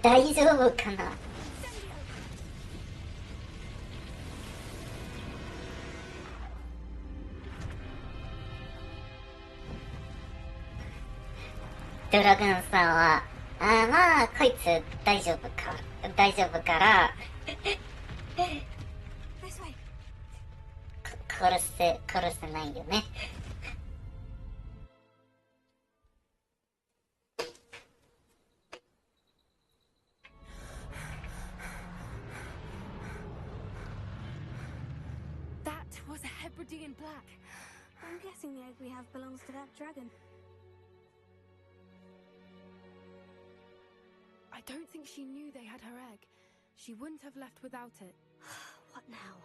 大丈夫かな。ドラグーンさんは、まあこいつ大丈夫からThis way. こ殺せないよね。That was a Hebridean black. I'm guessing the egg we have belongs to that dragon. I don't think she knew they had her egg. She wouldn't have left without it. What now?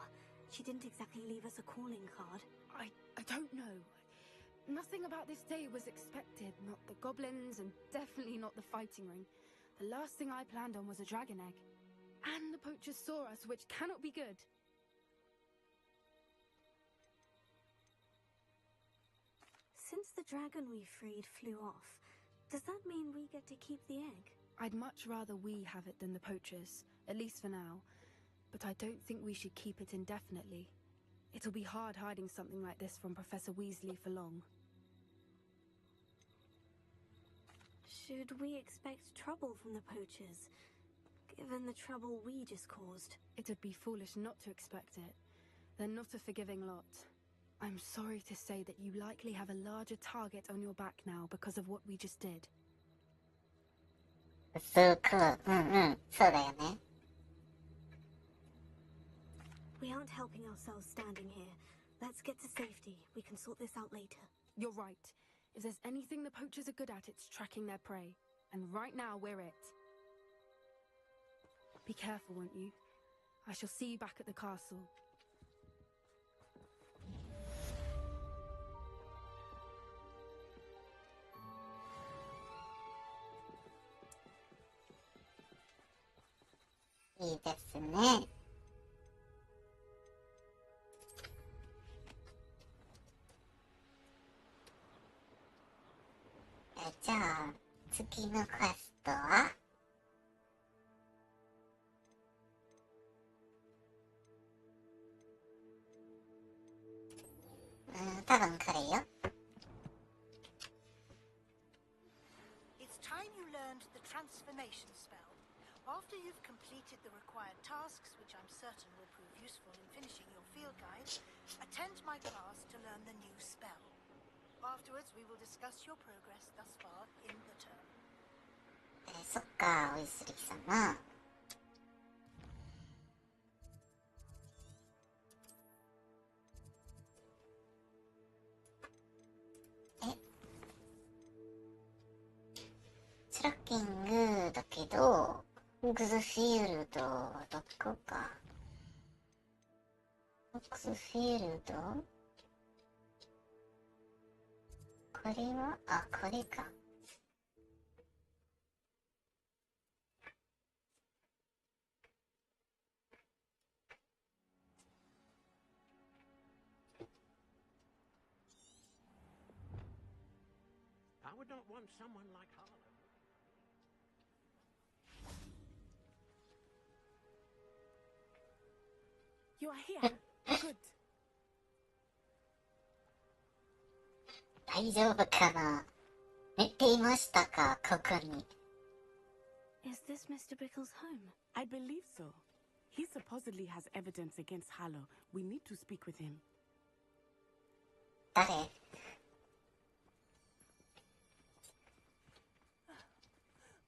She didn't exactly leave us a calling card. I don't know. Nothing about this day was expected. Not the goblins, and definitely not the fighting ring. The last thing I planned on was a dragon egg. And the poachers saw us, which cannot be good. Since the dragon we freed flew off, does that mean we get to keep the egg? I'd much rather we have it than the poachers, at least for now. But I don't think we should keep it indefinitely. It'll be hard hiding something like this from Professor Weasley for long. Should we expect trouble from the poachers, given the trouble we just caused? It'd be foolish not to expect it. They're not a forgiving lot. I'm sorry to say that you likely have a larger target on your back now because of what we just did. そうか、そうだよね。We aren't helping ourselves standing here. Let's get to safety. We can sort this out later. You're right. If there's anything the poachers are good at, it's tracking their prey. And right now, we're it. Be careful, won't you? I shall see you back at the castle.いいですね。じゃあ次のクエストは多分これよ。It's time you learned the transformation spell. After you've completed the required tasks, which I'm certain will prove useful in finishing your field guide, attend my class to learn the new spell. Afterwards, we will discuss your progress thus far in the term. そっか、ウィスリー様。スラッキングだけど、ホグズフィールドどこか。ホグズフィールドこれは、これか。I would not want someone like Harlow. You are here. Good. 大丈夫かな？寝ていましたか？ここに。Is this Mr. Bickle's home? I believe so. He supposedly has evidence against Harlow. We need to speak with him. 誰？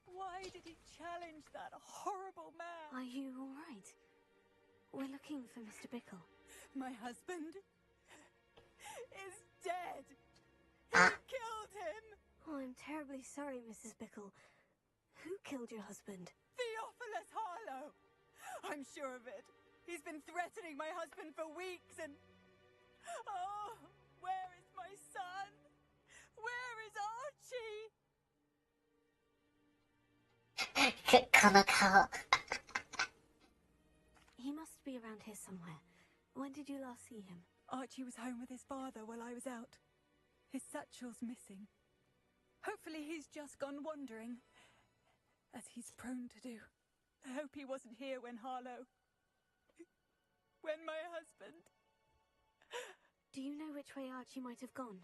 Why did he challenge that horrible man? Are you all right? We're looking for Mr. Bickle. My husband is dead. He killed him. Oh, I'm terribly sorry, Mrs. Bickle. Who killed your husband? Theophilus Harlow. I'm sure of it. He's been threatening my husband for weeks and... Oh, where is my son? Where is Archie? この顔。 He must be around here somewhere. When did you last see him? Archie was home with his father while I was out. His satchel's missing. Hopefully he's just gone wandering, as he's prone to do. I hope he wasn't here when Harlow... when my husband... Do you know which way Archie might have gone?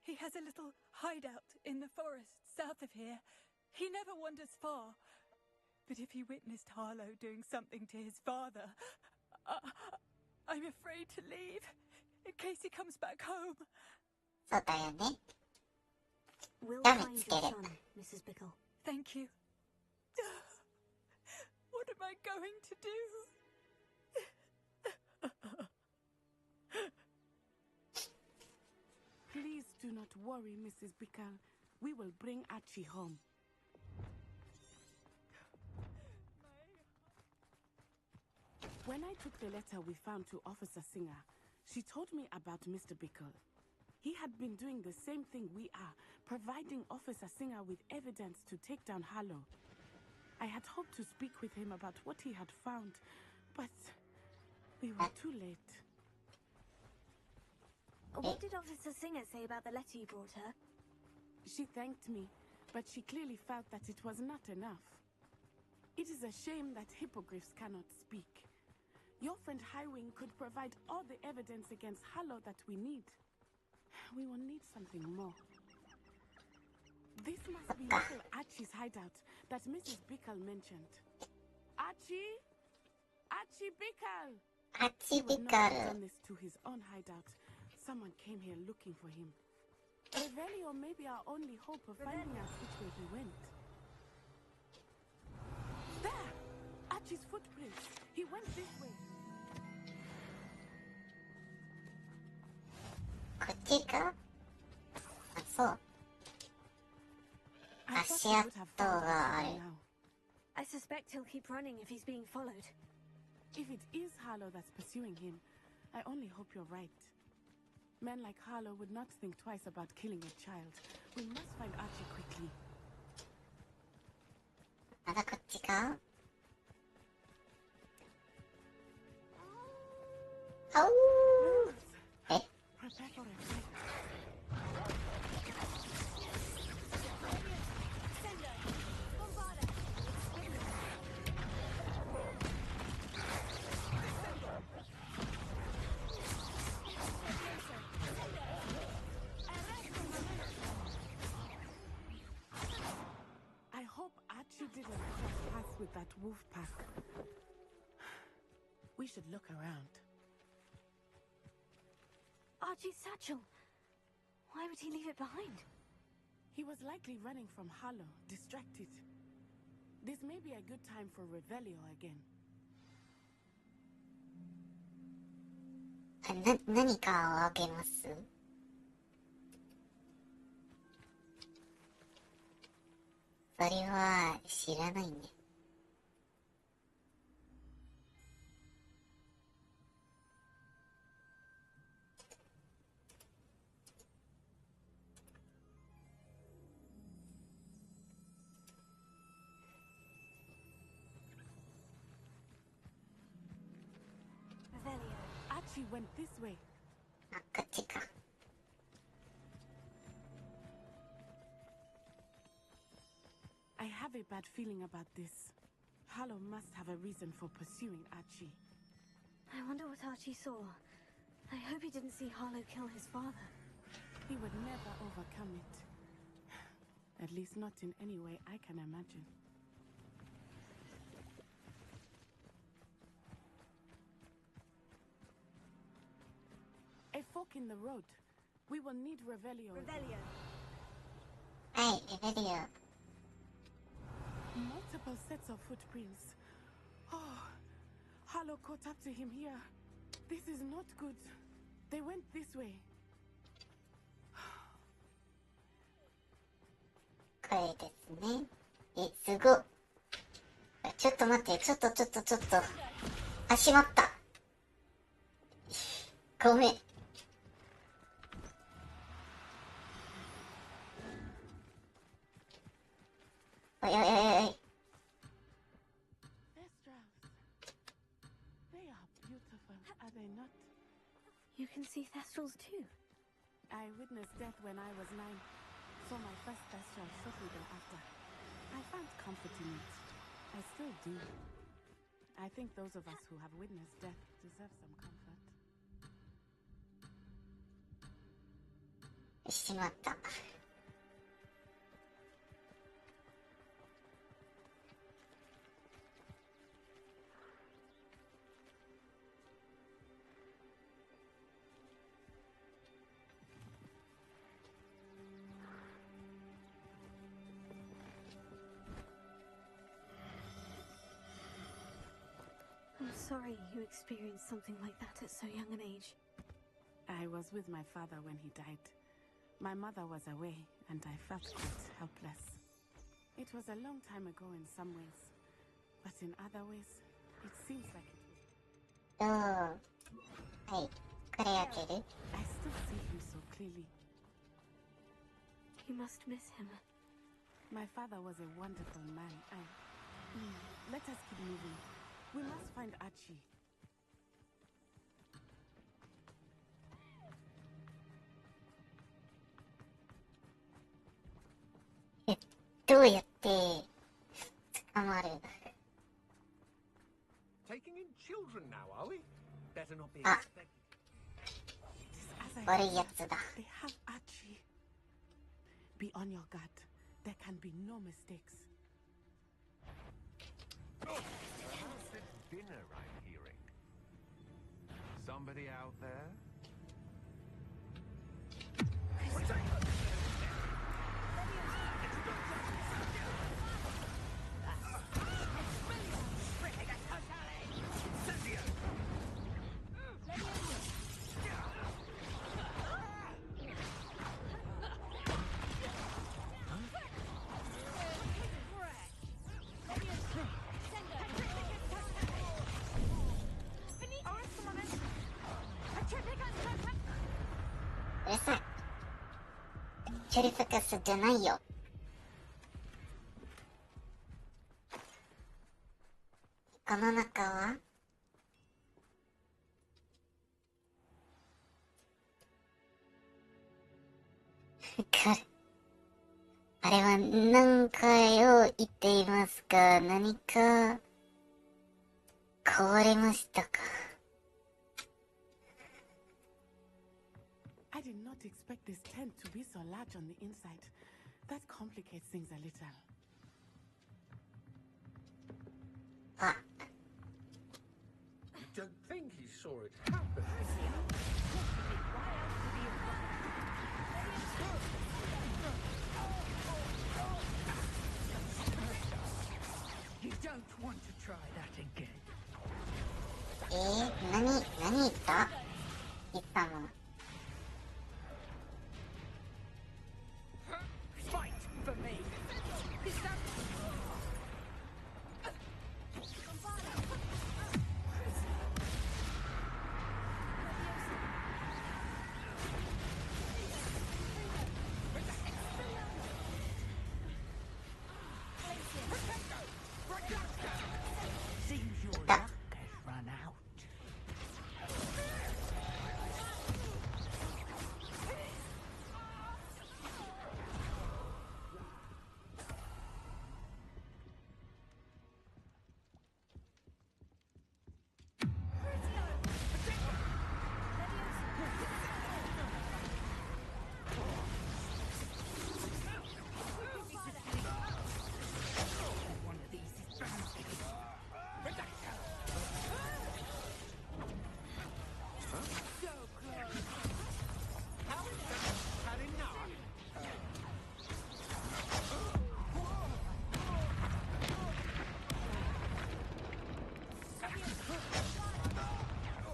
He has a little hideout in the forest south of here. He never wanders far. But if he witnessed Harlow doing something to his father, I I'm afraid to leave, in case he comes back home. そうだよね。 We'll ダメ find つけ your る。 son, Mrs. Bickle. Thank you. What am I going to do? Please do not worry, Mrs. Bickle. We will bring Archie home. When I took the letter we found to Officer Singer, she told me about Mr. Bickle. He had been doing the same thing we are, providing Officer Singer with evidence to take down Harlow. I had hoped to speak with him about what he had found, but we were too late. What did Officer Singer say about the letter you brought her? She thanked me, but she clearly felt that it was not enough. It is a shame that hippogriffs cannot speak. Your friend Highwing could provide all the evidence against Harlow that we need. We will need something more. This must be little Archie's hideout that Mrs. Bickle mentioned. Archie? Archie Bickle! Archie He would not have Bickle. done this to his own hideout. Someone came here looking for him. Revelio may be our only hope of finding out which way he went. There! Archie's footprints. He went this way. こっちか？あ、そう。 I thought 足 he 跡 would have found があ Archie る。 by now. I suspect he'll keep running if he's being followed. If it is Harlow that's pursuing him, I only hope you're right. Men like Harlow would not think twice about killing a child. We must find Archie quickly. まだこっちか？あおー。え？ Prepare for a fight. I hope Archie didn't cross paths with that wolf pack. We should look around. Archie's satchel. Why would he leave it behind? He was likely running from Harlow, distracted. This may be a good time for Revelio again. 何かをあげます？それは知らないね。Revelio. Archie went this way. あ、こっちか。I have a bad feeling about this. Harlow must have a reason for pursuing Archie. I wonder what Archie saw. I hope he didn't see Harlow kill his father. He would never overcome it. At least not in any way I can imagine. A fork in the road. We will need Revelio. Revelio. はい、レベルよ。 Multiple sets of footprints. Oh, Harlow caught up to him here. This is not good. They went this way. これですね。え、すごっ。ちょっと待って、ちょっと。あ、しまった。ごめん。おい。Thestrals. They are beautiful, are they not? You can see Thestrals too. I witnessed death when I was 9. Saw my first Thestral shortly thereafter. I found comfort in it. I still do. I think those of us who have witnessed death deserve some comfort. しまった。sorry you experienced something like that at so young an age. I was with my father when he died. My mother was away, and I felt quite helpless. It was a long time ago in some ways, but in other ways, it seems like it was. Oh. Hey, これ開ける? I still see him so clearly. You must miss him. My father was a wonderful man. Let us keep moving. We must find Archie. どうやって捕まる? Taking in children now, are we? Better not be あ、 expected. 悪いやつだ. They have Archie. Be on your guard. There can be no mistakes. Perhaps it's dinner I'm hearing. Somebody out there? Listen. 距離フォーカスじゃないよ. この中はあれは何回を言っていますか? 何か壊れましたか? I did not expect this tent to be so large on the inside. That complicates things a little. You don't think he saw it happen? You don't want to try that again. 何言った? 言ったの? Fight for me. Is that... Seems your luck has run out. One of these is bound to hit. So close. Had enough?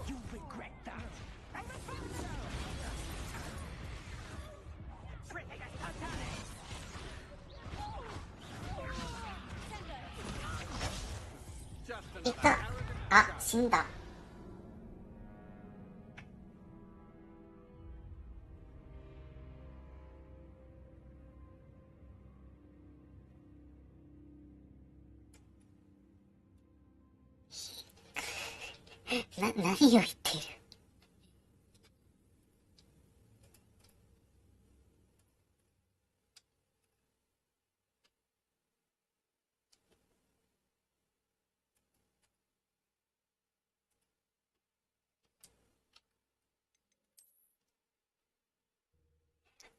You'll regret that. Just い another た. arrogant あ、死んだ. 何を言っている?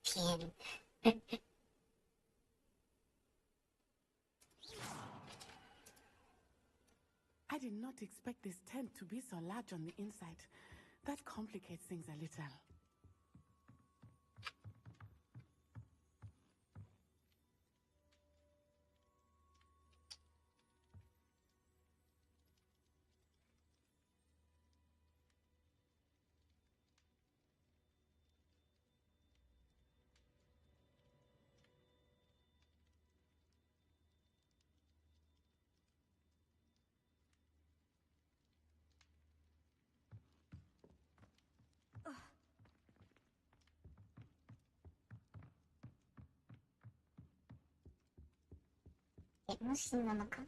天. I did not expect this tent to be so large on the inside. That complicates things a little. え、もう死んだのか？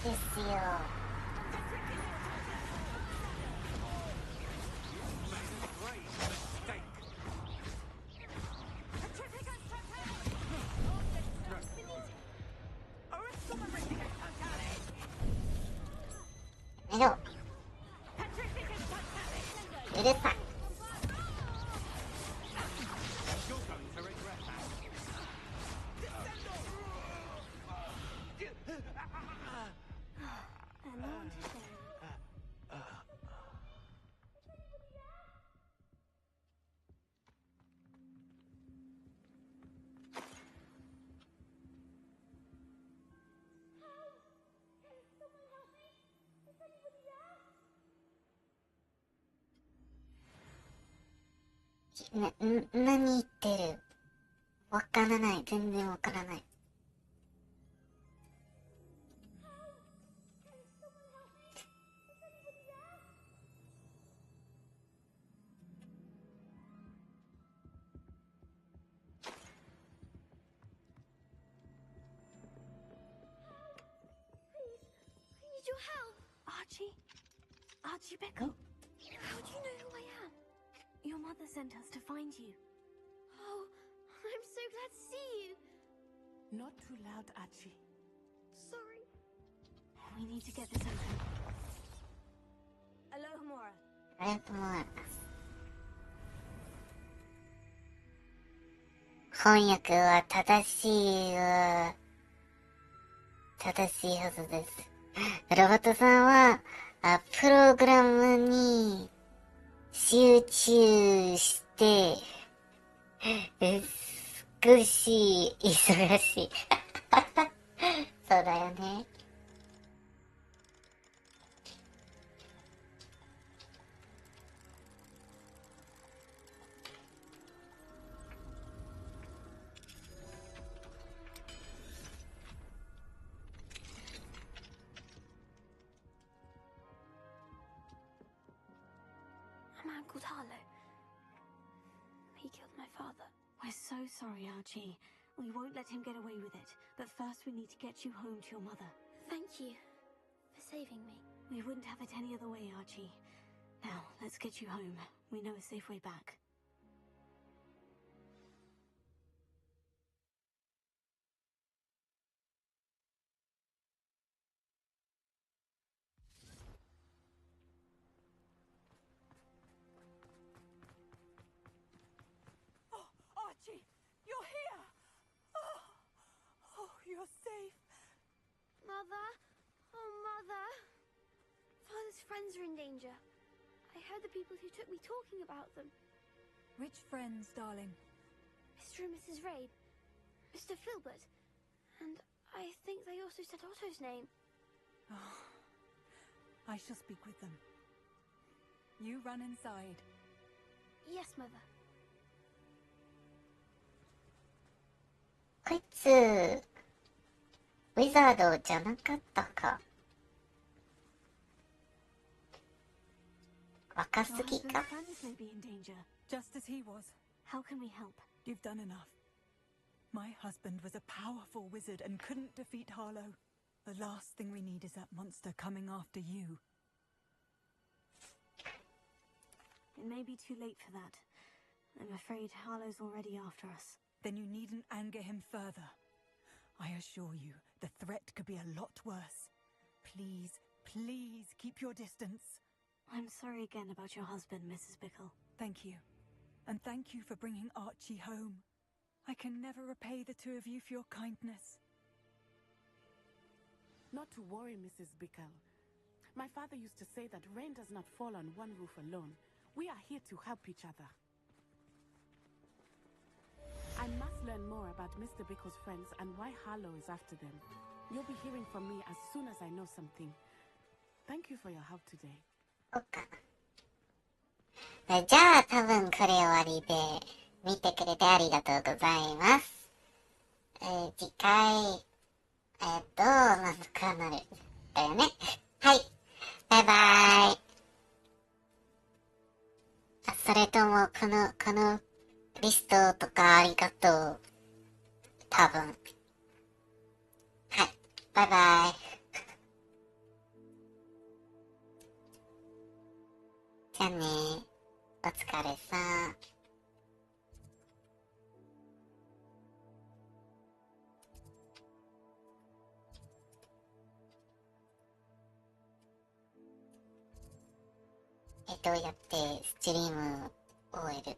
ですよ。見ろ。うるさい。何言ってる？わからない。全然わからない。Need your help. Archie Bickle. How do you know who I am? Your mother sent us to find you. Oh, I'm so glad to see you. Not too loud, Archie. Sorry. We need to get this open. Alohomora. ありがとうございます。翻訳は正しいははずです。ロボットさんはプログラムに集中して少し忙しい。そうだよね。A man called Harlow. He killed my father. We're so sorry, Archie. We won't let him get away with it. But first we need to get you home to your mother. Thank you for saving me. We wouldn't have it any other way, Archie. Now, let's get you home. We know a safe way back. Archie, you're here! Oh, you're safe. Mother? Oh, Mother. Father's friends are in danger. I heard the people who took me talking about them. Which friends, darling? Mr. and Mrs. Rabe. Mr. Filbert. And I think they also said Otto's name. Oh, I shall speak with them. You run inside. Yes, Mother. こいつ、ウィザードじゃなかったか。若すぎか。 Friends may be in danger. Just as he was. How can we help? You've done enough. My husband was a powerful wizard and couldn't defeat Harlow. The last thing we need is that monster coming after you. It may be too late for that. I'm afraid Harlow's already after us. Then you needn't anger him further. I assure you, the threat could be a lot worse. Please, please keep your distance. I'm sorry again about your husband, Mrs. Bickle. Thank you. And thank you for bringing Archie home. I can never repay the two of you for your kindness. Not to worry, Mrs. Bickle. My father used to say that rain does not fall on one roof alone. We are here to help each other. I must learn more about Mr. Bickle's friends and why Harlow is after them. You'll be hearing from me as soon as I know something. Thank you for your help today. じゃあ多分これ終わりで、見てくれてありがとうございます。次回、まずこうなる。だよね。はい。バイバイ。あ、それとも、このリストとかありがとう。多分。はい。バイバイ。じゃあね。お疲れさん。どうやってスチリームを終える